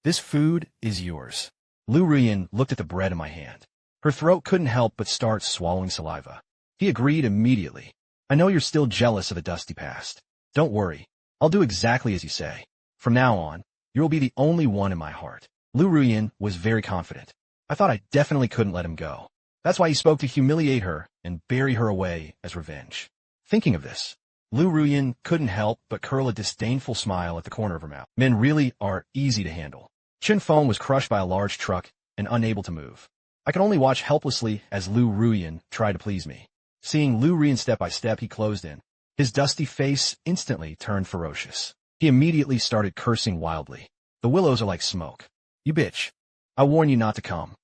This food is yours." Lu Rian looked at the bread in my hand. Her throat couldn't help but start swallowing saliva. He agreed immediately. "I know you're still jealous of the dusty past. Don't worry. I'll do exactly as you say. From now on, you will be the only one in my heart." Lu Rian was very confident. I thought I definitely couldn't let him go. That's why he spoke to humiliate her and bury her away as revenge. Thinking of this, Lu Rian couldn't help but curl a disdainful smile at the corner of her mouth. Men really are easy to handle. Chun Feng was crushed by a large truck and unable to move. I could only watch helplessly as Lu Rian tried to please me. Seeing Lu Rian step by step, he closed in. His dusty face instantly turned ferocious. He immediately started cursing wildly. "The willows are like smoke. You bitch. I warn you not to come.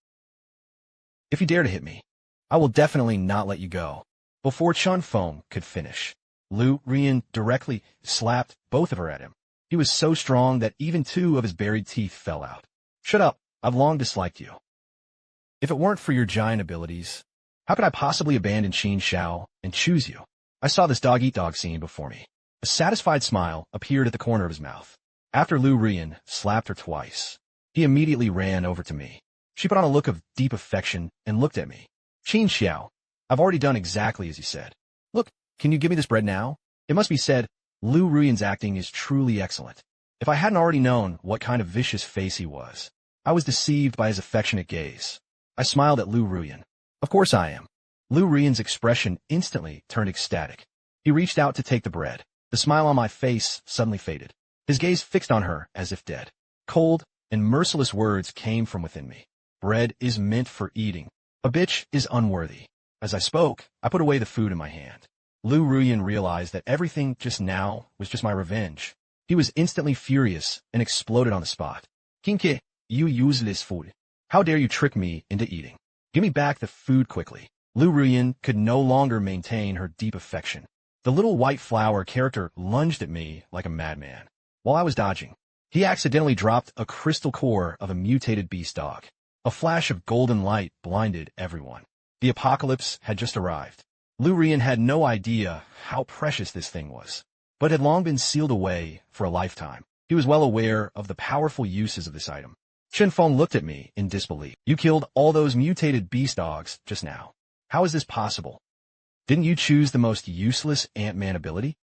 If you dare to hit me, I will definitely not let you go." Before Chun Feng could finish, Lu Rian directly slapped both of her at him. He was so strong that even 2 of his buried teeth fell out. "Shut up. I've long disliked you. If it weren't for your giant abilities, how could I possibly abandon Qin Shao and choose you?" I saw this dog-eat-dog scene before me. A satisfied smile appeared at the corner of his mouth. After Lu Rian slapped her twice, he immediately ran over to me. She put on a look of deep affection and looked at me. "Qin Xiao, I've already done exactly as you said. Look, can you give me this bread now?" It must be said, Lu Rian's acting is truly excellent. If I hadn't already known what kind of vicious face he was, I was deceived by his affectionate gaze. I smiled at Lu Rian. "Of course I am." Lu Rian's expression instantly turned ecstatic. He reached out to take the bread. The smile on my face suddenly faded. His gaze fixed on her as if dead. Cold and merciless words came from within me. "Bread is meant for eating. A bitch is unworthy." As I spoke, I put away the food in my hand. Lu Rian realized that everything just now was just my revenge. He was instantly furious and exploded on the spot. "Kinke, you useless fool. How dare you trick me into eating? Give me back the food quickly." Lu Rian could no longer maintain her deep affection. The little white flower character lunged at me like a madman. While I was dodging, he accidentally dropped a crystal core of a mutated beast dog. A flash of golden light blinded everyone. The apocalypse had just arrived. Lu Rian had no idea how precious this thing was, but had long been sealed away for a lifetime. He was well aware of the powerful uses of this item. Chun Feng looked at me in disbelief. "You killed all those mutated beast dogs just now. How is this possible? Didn't you choose the most useless Ant-Man ability?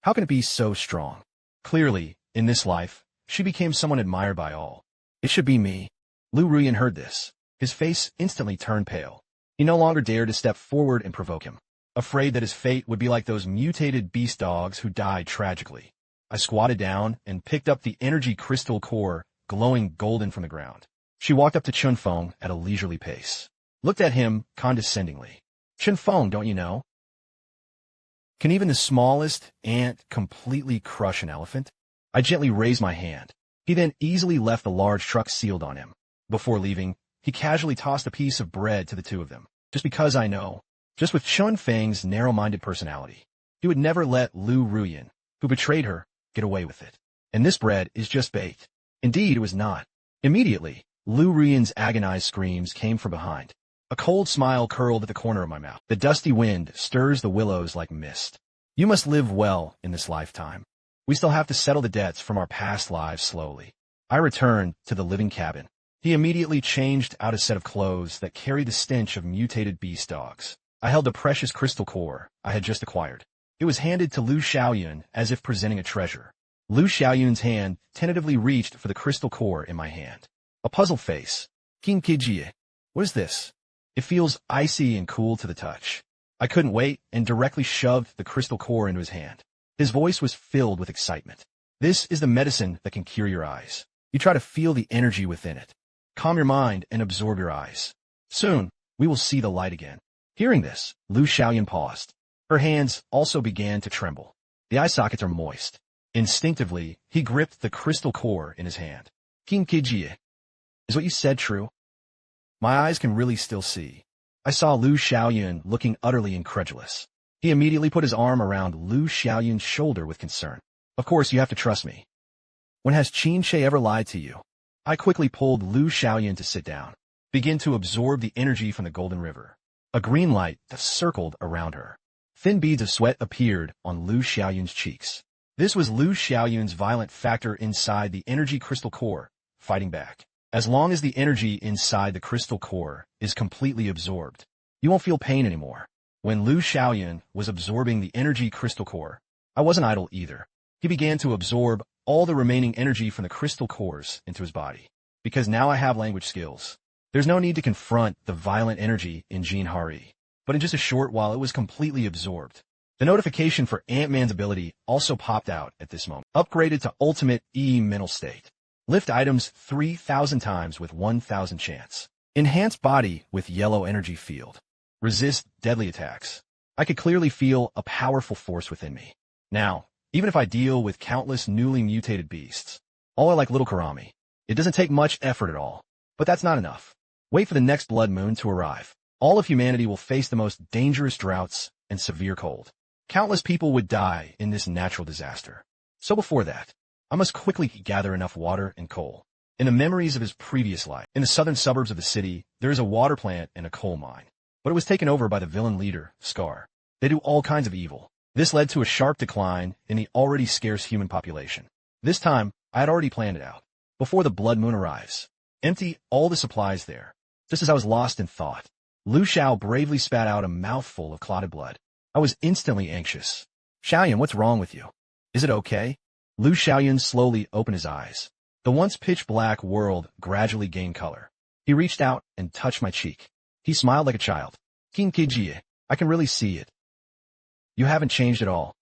How can it be so strong?" Clearly, in this life, she became someone admired by all. It should be me. Lu Ruyan heard this. His face instantly turned pale. He no longer dared to step forward and provoke him, afraid that his fate would be like those mutated beast dogs who died tragically. I squatted down and picked up the energy crystal core, glowing golden from the ground. She walked up to Chunfeng at a leisurely pace, looked at him condescendingly. Chunfeng, don't you know? Can even the smallest ant completely crush an elephant? I gently raised my hand. He then easily left the large truck sealed on him. Before leaving, he casually tossed a piece of bread to the two of them. Just because I know. Just with Chunfeng's narrow-minded personality, he would never let Lu Ruyan, who betrayed her, get away with it. And this bread is just bait. Indeed, it was not. Immediately, Lu Ruyan's agonized screams came from behind. A cold smile curled at the corner of my mouth. The dusty wind stirs the willows like mist. You must live well in this lifetime. We still have to settle the debts from our past lives slowly. I returned to the living cabin. He immediately changed out a set of clothes that carried the stench of mutated beast dogs. I held the precious crystal core I had just acquired. It was handed to Lu Xiaoyun as if presenting a treasure. Lu Xiaoyun's hand tentatively reached for the crystal core in my hand. A puzzled face. King Kijie. What is this? It feels icy and cool to the touch. I couldn't wait and directly shoved the crystal core into his hand. His voice was filled with excitement. This is the medicine that can cure your eyes. You try to feel the energy within it. Calm your mind and absorb your eyes. Soon, we will see the light again. Hearing this, Lu Xiaoyun paused. Her hands also began to tremble. The eye sockets are moist. Instinctively, he gripped the crystal core in his hand. King Kijie. Is what you said true? My eyes can really still see. I saw Lu Xiaoyun looking utterly incredulous. He immediately put his arm around Lu Xiaoyun's shoulder with concern. Of course, you have to trust me. When has Qin Shi ever lied to you? I quickly pulled Lu Xiaoyun to sit down. Begin to absorb the energy from the Golden River. A green light circled around her. Thin beads of sweat appeared on Lu Xiaoyun's cheeks. This was Lu Xiaoyun's violent factor inside the energy crystal core, fighting back. As long as the energy inside the crystal core is completely absorbed, you won't feel pain anymore. When Lu Xiaoyun was absorbing the energy crystal core, I wasn't idle either. He began to absorb all the remaining energy from the crystal cores into his body. Because now I have language skills, there's no need to confront the violent energy in Jin Hari. But in just a short while, it was completely absorbed. The notification for Ant-Man's ability also popped out at this moment. Upgraded to Ultimate E mental state. Lift items 3,000 times with 1,000 chance. Enhance body with yellow energy field. Resist deadly attacks. I could clearly feel a powerful force within me. Now, even if I deal with countless newly mutated beasts, all are like little Karami. It doesn't take much effort at all. But that's not enough. Wait for the next blood moon to arrive. All of humanity will face the most dangerous droughts and severe cold. Countless people would die in this natural disaster. So before that, I must quickly gather enough water and coal. In the memories of his previous life, in the southern suburbs of the city, there is a water plant and a coal mine. But it was taken over by the villain leader, Scar. They do all kinds of evil. This led to a sharp decline in the already scarce human population. This time, I had already planned it out. Before the blood moon arrives, empty all the supplies there. Just as I was lost in thought, Lu Xiao bravely spat out a mouthful of clotted blood. I was instantly anxious. Xiaoyun, what's wrong with you? Is it okay? Lu Xiaoyun slowly opened his eyes. The once pitch-black world gradually gained color. He reached out and touched my cheek. He smiled like a child. King Kijie, I can really see it. You haven't changed at all.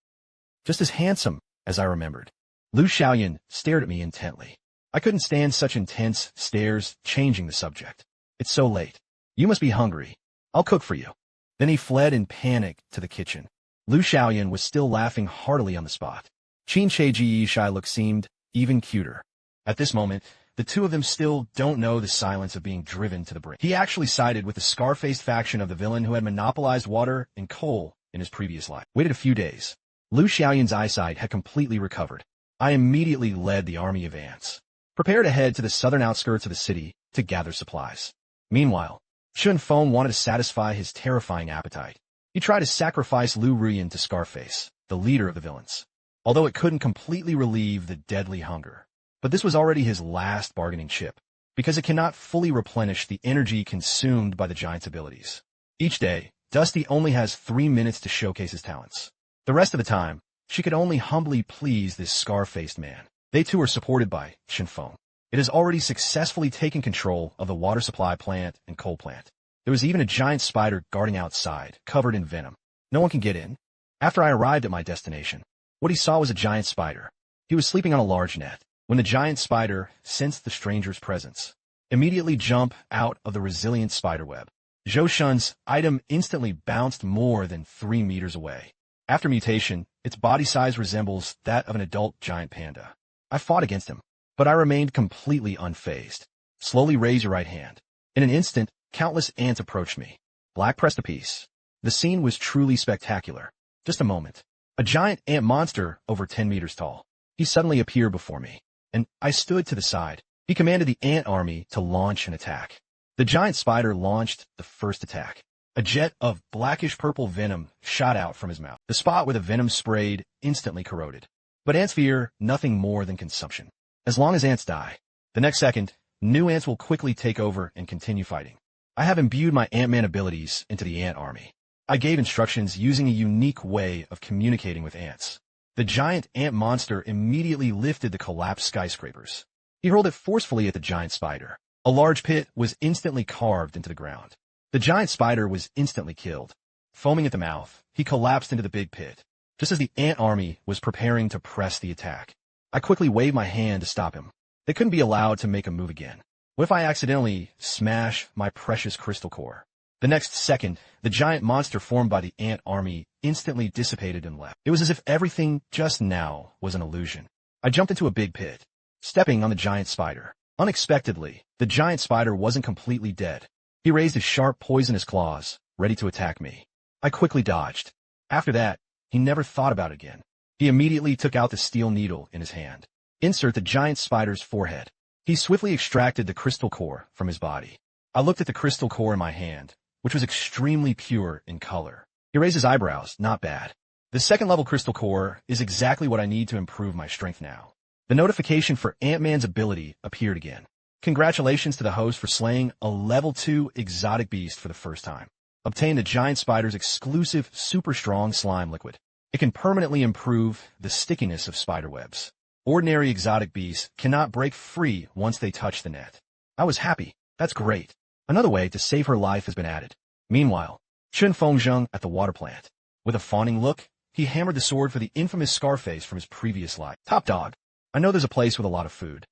Just as handsome as I remembered. Lu Xiaoyun stared at me intently. I couldn't stand such intense stares, changing the subject. It's so late. You must be hungry. I'll cook for you. Then he fled in panic to the kitchen. Lu Xiaoyun was still laughing heartily on the spot. Qin Shi Yishai look seemed even cuter. At this moment, the two of them still don't know the silence of being driven to the brink. He actually sided with the scar-faced faction of the villain who had monopolized water and coal in his previous life. Waited a few days. Lu Xiaoyun's eyesight had completely recovered. I immediately led the army of ants. Prepared to head to the southern outskirts of the city to gather supplies. Meanwhile, Chunfeng wanted to satisfy his terrifying appetite. He tried to sacrifice Lu Ruyan to Scarface, the leader of the villains, although it couldn't completely relieve the deadly hunger. But this was already his last bargaining chip, because it cannot fully replenish the energy consumed by the giant's abilities. Each day, Dusty only has 3 minutes to showcase his talents. The rest of the time, she could only humbly please this scar-faced man. They too are supported by Shinfeng. It has already successfully taken control of the water supply plant and coal plant. There was even a giant spider guarding outside, covered in venom. No one can get in. After I arrived at my destination, what he saw was a giant spider. He was sleeping on a large net. When the giant spider sensed the stranger's presence, immediately jumped out of the resilient spiderweb. Zhou Shun's item instantly bounced more than 3 meters away. After mutation, its body size resembles that of an adult giant panda. I fought against him, but I remained completely unfazed. Slowly raise your right hand. In an instant, countless ants approached me. Black pressed a piece. The scene was truly spectacular. Just a moment. A giant ant monster over 10 meters tall. He suddenly appeared before me, and I stood to the side. He commanded the ant army to launch an attack. The giant spider launched the first attack. A jet of blackish-purple venom shot out from his mouth. The spot where the venom sprayed instantly corroded. But ants fear nothing more than consumption. As long as ants die, the next second, new ants will quickly take over and continue fighting. I have imbued my Ant-Man abilities into the ant army. I gave instructions using a unique way of communicating with ants. The giant ant monster immediately lifted the collapsed skyscrapers. He hurled it forcefully at the giant spider. A large pit was instantly carved into the ground. The giant spider was instantly killed. Foaming at the mouth, he collapsed into the big pit, just as the ant army was preparing to press the attack. I quickly waved my hand to stop him. They couldn't be allowed to make a move again. What if I accidentally smash my precious crystal core? The next second, the giant monster formed by the ant army instantly dissipated and left. It was as if everything just now was an illusion. I jumped into a big pit, stepping on the giant spider. Unexpectedly, the giant spider wasn't completely dead. He raised his sharp, poisonous claws, ready to attack me. I quickly dodged. After that, he never thought about it again. He immediately took out the steel needle in his hand. Insert the giant spider's forehead. He swiftly extracted the crystal core from his body. I looked at the crystal core in my hand, which was extremely pure in color. He raised his eyebrows. Not bad. The second-level crystal core is exactly what I need to improve my strength now. The notification for Ant-Man's ability appeared again. Congratulations to the host for slaying a level 2 exotic beast for the first time. Obtain the giant spider's exclusive super strong slime liquid. It can permanently improve the stickiness of spiderwebs. Ordinary exotic beasts cannot break free once they touch the net. I was happy. That's great. Another way to save her life has been added. Meanwhile, Chun Fengzheng at the water plant. With a fawning look, he hammered the sword for the infamous Scarface from his previous life. Top dog. I know there's a place with a lot of food.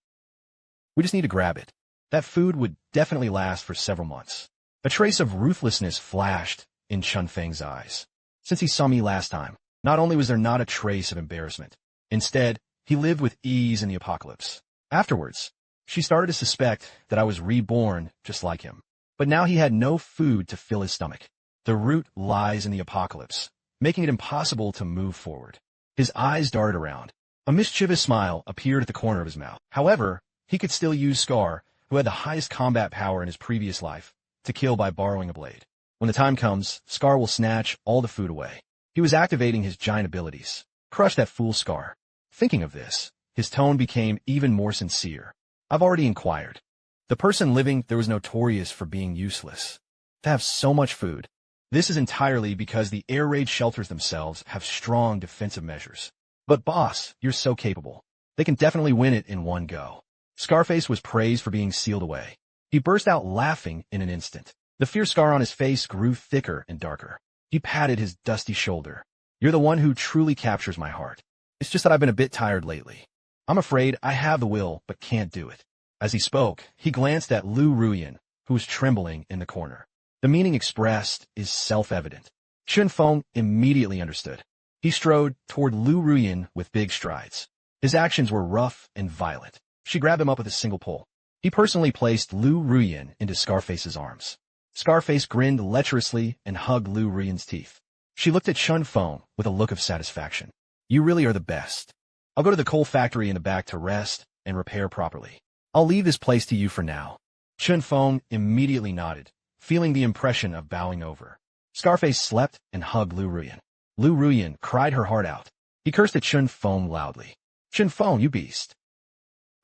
We just need to grab it. That food would definitely last for several months. A trace of ruthlessness flashed in Chun Feng's eyes. Since he saw me last time, not only was there not a trace of embarrassment, instead, he lived with ease in the apocalypse. Afterwards, she started to suspect that I was reborn just like him. But now he had no food to fill his stomach. The root lies in the apocalypse, making it impossible to move forward. His eyes darted around. A mischievous smile appeared at the corner of his mouth. However, he could still use Scar, who had the highest combat power in his previous life, to kill by borrowing a blade. When the time comes, Scar will snatch all the food away. He was activating his giant abilities. Crush that fool, Scar. Thinking of this, his tone became even more sincere. I've already inquired. The person living there was notorious for being useless. To have so much food. This is entirely because the air raid shelters themselves have strong defensive measures. But boss, you're so capable. They can definitely win it in one go. Scarface was praised for being sealed away. He burst out laughing in an instant. The fierce scar on his face grew thicker and darker. He patted his dusty shoulder. You're the one who truly captures my heart. It's just that I've been a bit tired lately. I'm afraid I have the will, but can't do it. As he spoke, he glanced at Lu Ruyan, who was trembling in the corner. The meaning expressed is self-evident. Chun Feng immediately understood. He strode toward Lu Ruyan with big strides. His actions were rough and violent. She grabbed him up with a single pull. He personally placed Lu Ruyan into Scarface's arms. Scarface grinned lecherously and hugged Lu Ruyan's teeth. She looked at Chun Feng with a look of satisfaction. You really are the best. I'll go to the coal factory in the back to rest and repair properly. I'll leave this place to you for now. Chun Feng immediately nodded, feeling the impression of bowing over. Scarface slept and hugged Lu Ruyan. Lu Ruyan cried her heart out. He cursed at Chun Feng loudly. Chun Feng, you beast.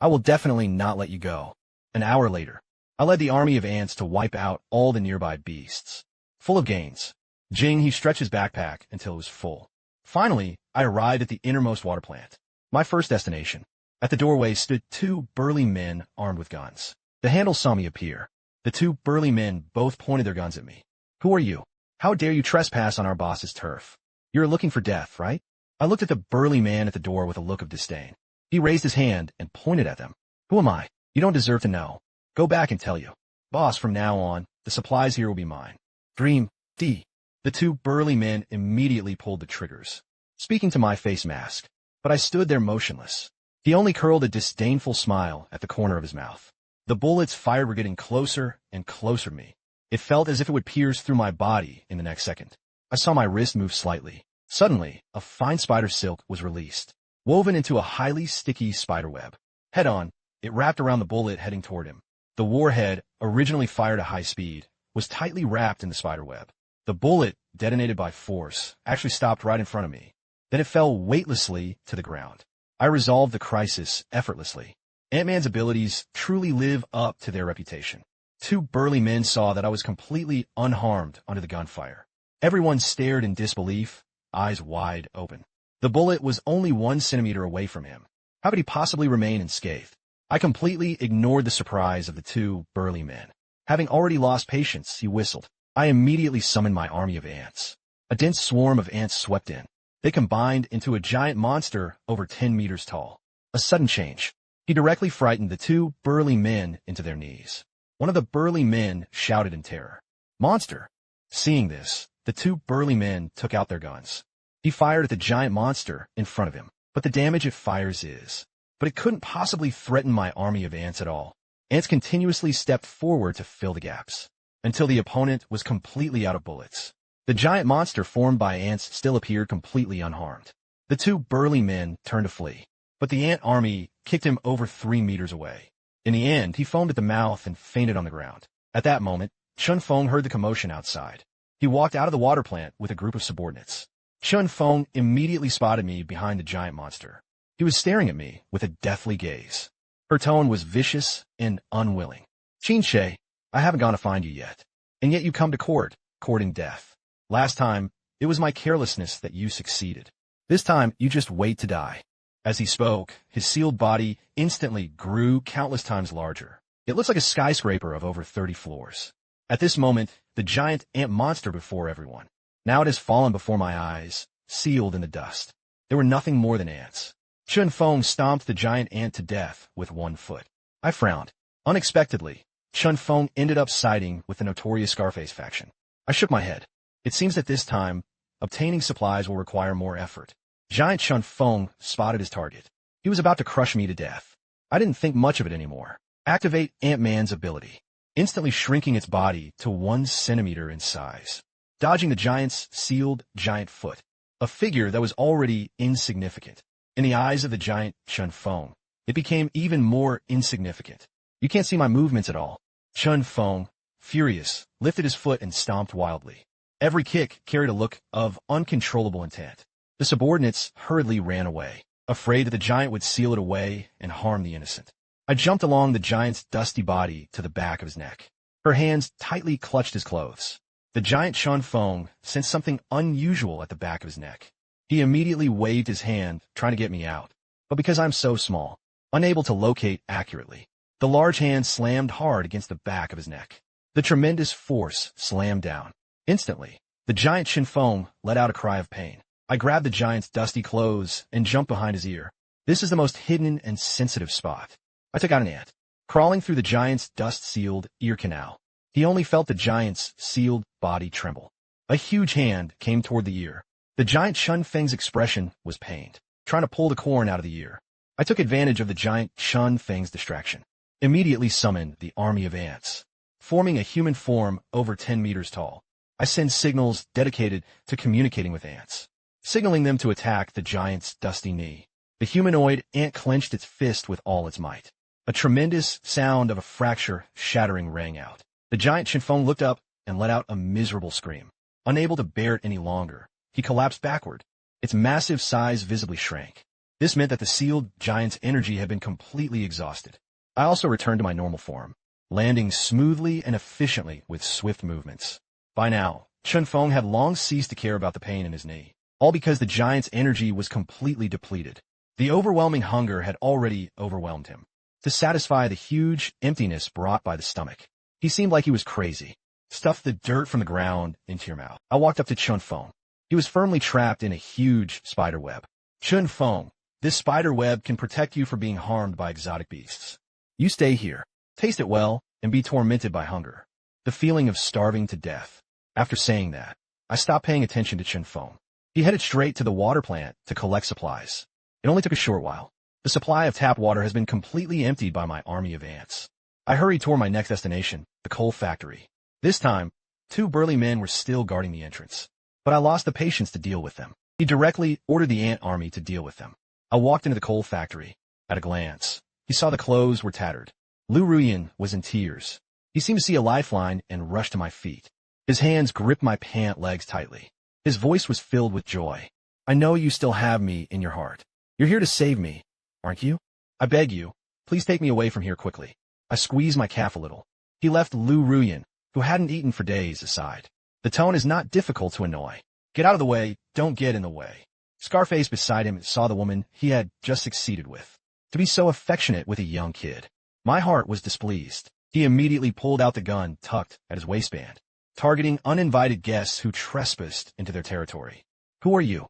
I will definitely not let you go. An hour later, I led the army of ants to wipe out all the nearby beasts. Full of gains, Jing he stretched his backpack until it was full. Finally, I arrived at the innermost water plant. My first destination. At the doorway stood two burly men armed with guns. The handle saw me appear. The two burly men both pointed their guns at me. Who are you? How dare you trespass on our boss's turf? You're looking for death, right? I looked at the burly man at the door with a look of disdain. He raised his hand and pointed at them. Who am I? You don't deserve to know. Go back and tell you. Boss, from now on, the supplies here will be mine. Dream, D. The two burly men immediately pulled the triggers, speaking to my face mask, but I stood there motionless. He only curled a disdainful smile at the corner of his mouth. The bullets fired were getting closer and closer to me. It felt as if it would pierce through my body in the next second. I saw my wrist move slightly. Suddenly, a fine spider silk was released, woven into a highly sticky spider web. Head on, it wrapped around the bullet heading toward him. The warhead, originally fired at high speed, was tightly wrapped in the spider web. The bullet, detonated by force, actually stopped right in front of me. Then it fell weightlessly to the ground. I resolved the crisis effortlessly. Ant-Man's abilities truly live up to their reputation. Two burly men saw that I was completely unharmed under the gunfire. Everyone stared in disbelief, eyes wide open. The bullet was only 1 centimeter away from him. How could he possibly remain unscathed? I completely ignored the surprise of the two burly men. Having already lost patience, he whistled. I immediately summoned my army of ants. A dense swarm of ants swept in. They combined into a giant monster over 10 meters tall. A sudden change. He directly frightened the two burly men into their knees. One of the burly men shouted in terror. Monster! Seeing this, the two burly men took out their guns. He fired at the giant monster in front of him, but the damage it fires is. But it couldn't possibly threaten my army of ants at all. Ants continuously stepped forward to fill the gaps, until the opponent was completely out of bullets. The giant monster formed by ants still appeared completely unharmed. The two burly men turned to flee, but the ant army kicked him over 3 meters away. In the end, he foamed at the mouth and fainted on the ground. At that moment, Chun Feng heard the commotion outside. He walked out of the water plant with a group of subordinates. Chun Feng immediately spotted me behind the giant monster. He was staring at me with a deathly gaze. Her tone was vicious and unwilling. Qin I haven't gone to find you yet. And yet you come to courting death. Last time, it was my carelessness that you succeeded. This time, you just wait to die. As he spoke, his sealed body instantly grew countless times larger. It looks like a skyscraper of over 30 floors. At this moment, the giant ant monster before everyone. Now it has fallen before my eyes, sealed in the dust. There were nothing more than ants. Chun Feng stomped the giant ant to death with 1 foot. I frowned. Unexpectedly, Chun Feng ended up siding with the notorious Scarface faction. I shook my head. It seems that this time, obtaining supplies will require more effort. Giant Chun Feng spotted his target. He was about to crush me to death. I didn't think much of it anymore. Activate Ant-Man's ability, instantly shrinking its body to 1 centimeter in size, dodging the giant's sealed giant foot, a figure that was already insignificant. In the eyes of the giant Chun Feng, it became even more insignificant. You can't see my movements at all. Chun Feng, furious, lifted his foot and stomped wildly. Every kick carried a look of uncontrollable intent. The subordinates hurriedly ran away, afraid that the giant would seal it away and harm the innocent. I jumped along the giant's dusty body to the back of his neck. Her hands tightly clutched his clothes. The giant Chun Feng sensed something unusual at the back of his neck. He immediately waved his hand, trying to get me out. But because I'm so small, unable to locate accurately, the large hand slammed hard against the back of his neck. The tremendous force slammed down. Instantly, the giant Chun Feng let out a cry of pain. I grabbed the giant's dusty clothes and jumped behind his ear. This is the most hidden and sensitive spot. I took out an ant, crawling through the giant's dust-sealed ear canal. He only felt the giant's sealed body tremble. A huge hand came toward the ear. The giant Chun Feng's expression was pained, trying to pull the corn out of the ear. I took advantage of the giant Chun Feng's distraction, immediately summoned the army of ants, forming a human form over 10 meters tall. I send signals dedicated to communicating with ants, signaling them to attack the giant's dusty knee. The humanoid ant clenched its fist with all its might. A tremendous sound of a fracture shattering rang out. The giant Chun Feng looked up and let out a miserable scream. Unable to bear it any longer, he collapsed backward. Its massive size visibly shrank. This meant that the sealed giant's energy had been completely exhausted. I also returned to my normal form, landing smoothly and efficiently with swift movements. By now, Chun Feng had long ceased to care about the pain in his knee, all because the giant's energy was completely depleted. The overwhelming hunger had already overwhelmed him. To satisfy the huge emptiness brought by the stomach, he seemed like he was crazy. Stuff the dirt from the ground into your mouth. I walked up to Chun Feng. He was firmly trapped in a huge spider web. Chun Feng, this spider web can protect you from being harmed by exotic beasts. You stay here, taste it well, and be tormented by hunger. The feeling of starving to death. After saying that, I stopped paying attention to Chun Feng. He headed straight to the water plant to collect supplies. It only took a short while. The supply of tap water has been completely emptied by my army of ants. I hurried toward my next destination, the coal factory. This time, 2 burly men were still guarding the entrance. But I lost the patience to deal with them. He directly ordered the ant army to deal with them. I walked into the coal factory. At a glance, he saw the clothes were tattered. Lu Ruyan was in tears. He seemed to see a lifeline and rushed to my feet. His hands gripped my pant legs tightly. His voice was filled with joy. I know you still have me in your heart. You're here to save me, aren't you? I beg you, please take me away from here quickly. I squeezed my calf a little. He left Lu Ruyan, who hadn't eaten for days, aside. The tone is not difficult to annoy. Get out of the way, don't get in the way. Scarface beside him saw the woman he had just succeeded with. To be so affectionate with a young kid. My heart was displeased. He immediately pulled out the gun tucked at his waistband, targeting uninvited guests who trespassed into their territory. Who are you?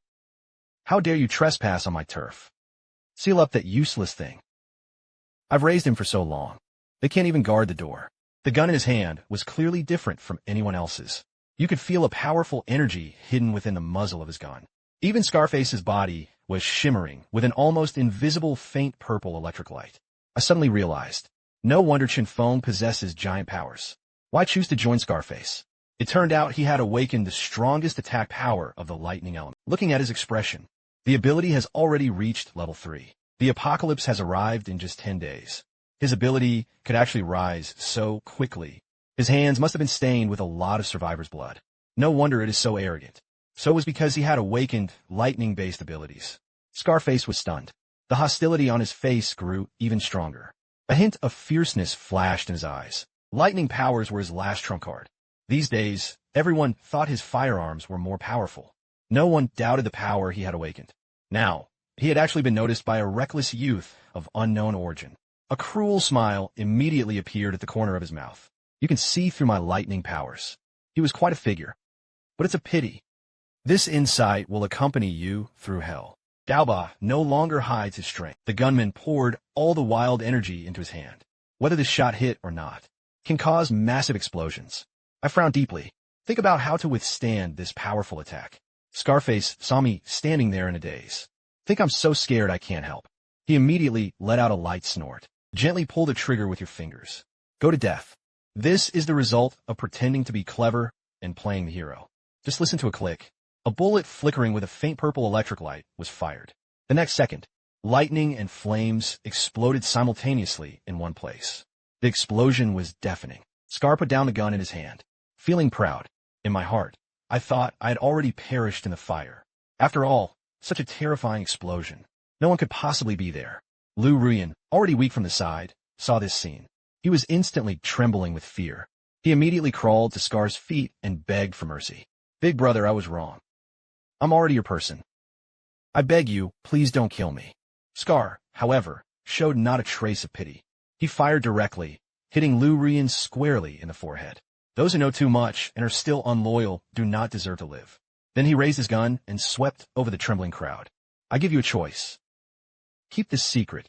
How dare you trespass on my turf? Seal up that useless thing. I've raised him for so long. They can't even guard the door. The gun in his hand was clearly different from anyone else's. You could feel a powerful energy hidden within the muzzle of his gun. Even Scarface's body was shimmering with an almost invisible faint purple electric light. I suddenly realized, no wonder Chun Feng possesses giant powers. Why choose to join Scarface? It turned out he had awakened the strongest attack power of the lightning element. Looking at his expression, the ability has already reached level 3. The apocalypse has arrived in just 10 days. His ability could actually rise so quickly. His hands must have been stained with a lot of survivors' blood. No wonder it is so arrogant. So it was because he had awakened lightning-based abilities. Scarface was stunned. The hostility on his face grew even stronger. A hint of fierceness flashed in his eyes. Lightning powers were his last trump card. These days, everyone thought his firearms were more powerful. No one doubted the power he had awakened. Now, he had actually been noticed by a reckless youth of unknown origin. A cruel smile immediately appeared at the corner of his mouth. You can see through my lightning powers. He was quite a figure. But it's a pity. This insight will accompany you through hell. Daoba no longer hides his strength. The gunman poured all the wild energy into his hand. Whether the shot hit or not can cause massive explosions. I frowned deeply. Think about how to withstand this powerful attack. Scarface saw me standing there in a daze. Think I'm so scared I can't help. He immediately let out a light snort. Gently pull the trigger with your fingers. Go to death. This is the result of pretending to be clever and playing the hero. Just listen to a click. A bullet flickering with a faint purple electric light was fired. The next second, lightning and flames exploded simultaneously in one place. The explosion was deafening. Scar put down the gun in his hand. Feeling proud, in my heart, I thought I had already perished in the fire. After all, such a terrifying explosion. No one could possibly be there. Lu Ruyan, already weak from the side, saw this scene. He was instantly trembling with fear. He immediately crawled to Scar's feet and begged for mercy. Big brother, I was wrong. I'm already your person. I beg you, please don't kill me. Scar, however, showed not a trace of pity. He fired directly, hitting Lu Ruyan squarely in the forehead. Those who know too much and are still unloyal do not deserve to live. Then he raised his gun and swept over the trembling crowd. I give you a choice. Keep this secret,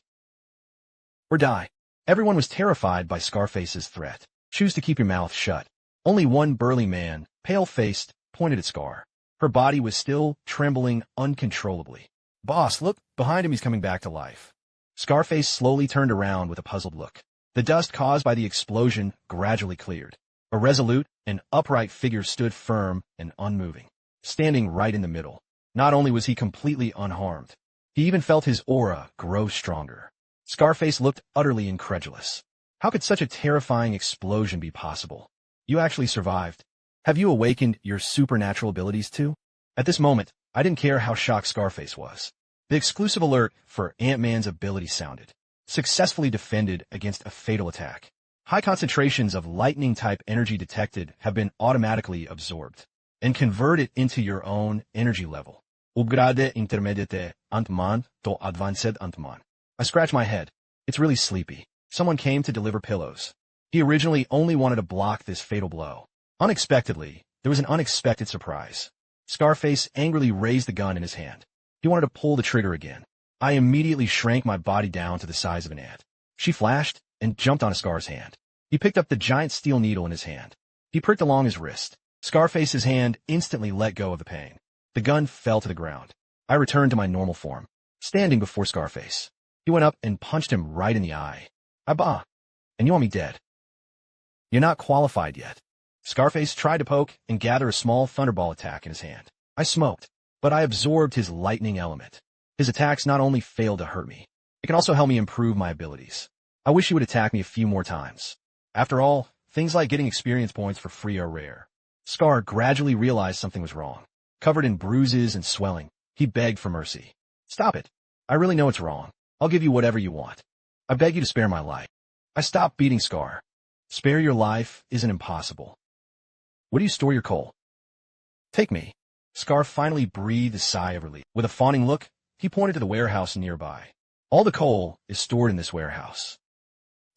or die. Everyone was terrified by Scarface's threat. Choose to keep your mouth shut. Only one burly man, pale-faced, pointed at Scar. Her body was still trembling uncontrollably. Boss, look, behind him, he's coming back to life. Scarface slowly turned around with a puzzled look. The dust caused by the explosion gradually cleared. A resolute and upright figure stood firm and unmoving, standing right in the middle. Not only was he completely unharmed, he even felt his aura grow stronger. Scarface looked utterly incredulous. How could such a terrifying explosion be possible? You actually survived. Have you awakened your supernatural abilities too? At this moment, I didn't care how shocked Scarface was. The exclusive alert for Ant-Man's ability sounded. Successfully defended against a fatal attack. High concentrations of lightning-type energy detected have been automatically absorbed and converted into your own energy level. Upgrade intermediate antman to advanced antman. I scratch my head. It's really sleepy. Someone came to deliver pillows. He originally only wanted to block this fatal blow. Unexpectedly, there was an unexpected surprise. Scarface angrily raised the gun in his hand. He wanted to pull the trigger again. I immediately shrank my body down to the size of an ant. She flashed and jumped on Scar's hand. He picked up the giant steel needle in his hand. He pricked along his wrist. Scarface's hand instantly let go of the pain. The gun fell to the ground. I returned to my normal form, standing before Scarface. He went up and punched him right in the eye. "Bah! And you want me dead? You're not qualified yet." Scarface tried to poke and gather a small thunderball attack in his hand. I smoked, but I absorbed his lightning element. His attacks not only failed to hurt me, it can also help me improve my abilities. I wish he would attack me a few more times. After all, things like getting experience points for free are rare. Scar gradually realized something was wrong. Covered in bruises and swelling, he begged for mercy. "Stop it. I really know it's wrong. I'll give you whatever you want. I beg you to spare my life." I stopped beating Scar. Spare your life isn't impossible. Where do you store your coal? Take me. Scar finally breathed a sigh of relief. With a fawning look, he pointed to the warehouse nearby. "All the coal is stored in this warehouse.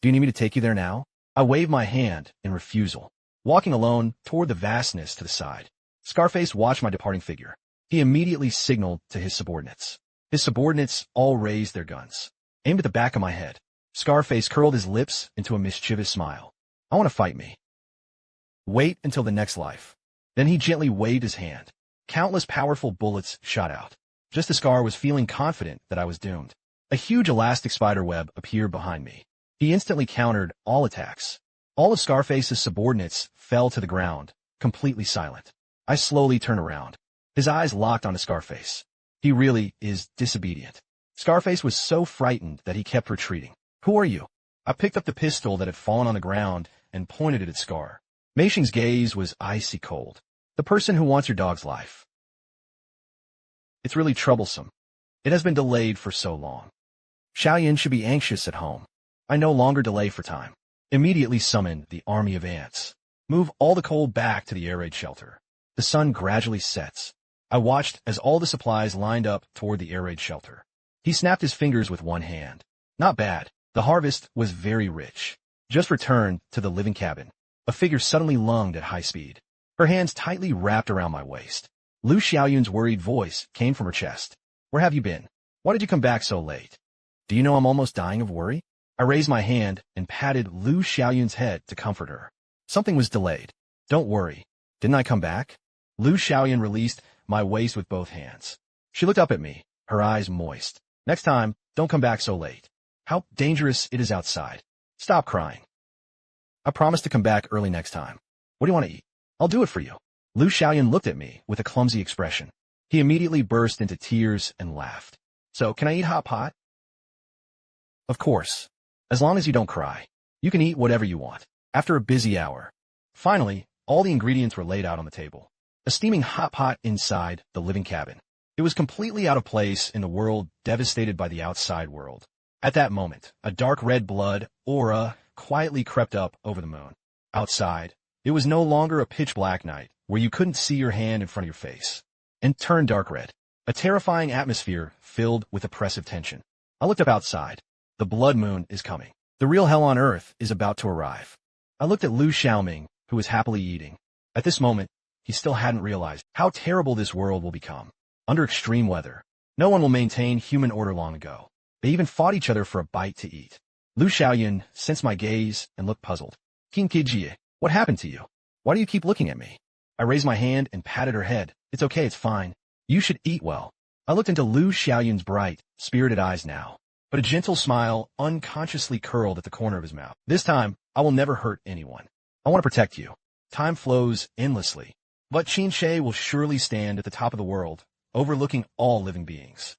Do you need me to take you there now?" I waved my hand in refusal, walking alone toward the vastness to the side. Scarface watched my departing figure. He immediately signaled to his subordinates. His subordinates all raised their guns, aimed at the back of my head. Scarface curled his lips into a mischievous smile. "I want to fight me. Wait until the next life." Then he gently waved his hand. Countless powerful bullets shot out. Just as Scar was feeling confident that I was doomed, a huge elastic spider web appeared behind me. He instantly countered all attacks. All of Scarface's subordinates fell to the ground, completely silent. I slowly turned around. His eyes locked onto Scarface. He really is disobedient. Scarface was so frightened that he kept retreating. "Who are you?" I picked up the pistol that had fallen on the ground and pointed it at Scar. Mei Xing's gaze was icy cold. "The person who wants your dog's life. It's really troublesome. It has been delayed for so long. Xiaoyan should be anxious at home. I no longer delay for time. Immediately summon the army of ants. Move all the coal back to the air raid shelter." The sun gradually sets. I watched as all the supplies lined up toward the air raid shelter. He snapped his fingers with one hand. Not bad. The harvest was very rich. Just returned to the living cabin. A figure suddenly lunged at high speed. Her hands tightly wrapped around my waist. Lu Xiaoyun's worried voice came from her chest. "Where have you been? Why did you come back so late? Do you know I'm almost dying of worry?" I raised my hand and patted Lu Xiaoyun's head to comfort her. "Something was delayed. Don't worry. Didn't I come back?" Lu Xiaoyun released my waist with both hands. She looked up at me, her eyes moist. "Next time, don't come back so late. How dangerous it is outside. Stop crying. I promise to come back early next time. What do you want to eat? I'll do it for you." Lu Xiaoyun looked at me with a clumsy expression. He immediately burst into tears and laughed. "So, can I eat hot pot?" "Of course. As long as you don't cry. You can eat whatever you want." After a busy hour, finally, all the ingredients were laid out on the table. A steaming hot pot inside the living cabin. It was completely out of place in the world devastated by the outside world. At that moment, a dark red blood aura quietly crept up over the moon. Outside, it was no longer a pitch-black night where you couldn't see your hand in front of your face, and turned dark red. A terrifying atmosphere filled with oppressive tension. I looked up outside. The blood moon is coming. The real hell on earth is about to arrive. I looked at Lu Xiaoming, who was happily eating. At this moment, he still hadn't realized how terrible this world will become. Under extreme weather, no one will maintain human order long ago. They even fought each other for a bite to eat. Lu Xiaoyun sensed my gaze and looked puzzled. "King Kijie, what happened to you? Why do you keep looking at me?" I raised my hand and patted her head. "It's okay, it's fine. You should eat well." I looked into Lu Xiaoyun's bright, spirited eyes now, but a gentle smile unconsciously curled at the corner of his mouth. "This time, I will never hurt anyone. I want to protect you. Time flows endlessly, but Qin Shi will surely stand at the top of the world, overlooking all living beings."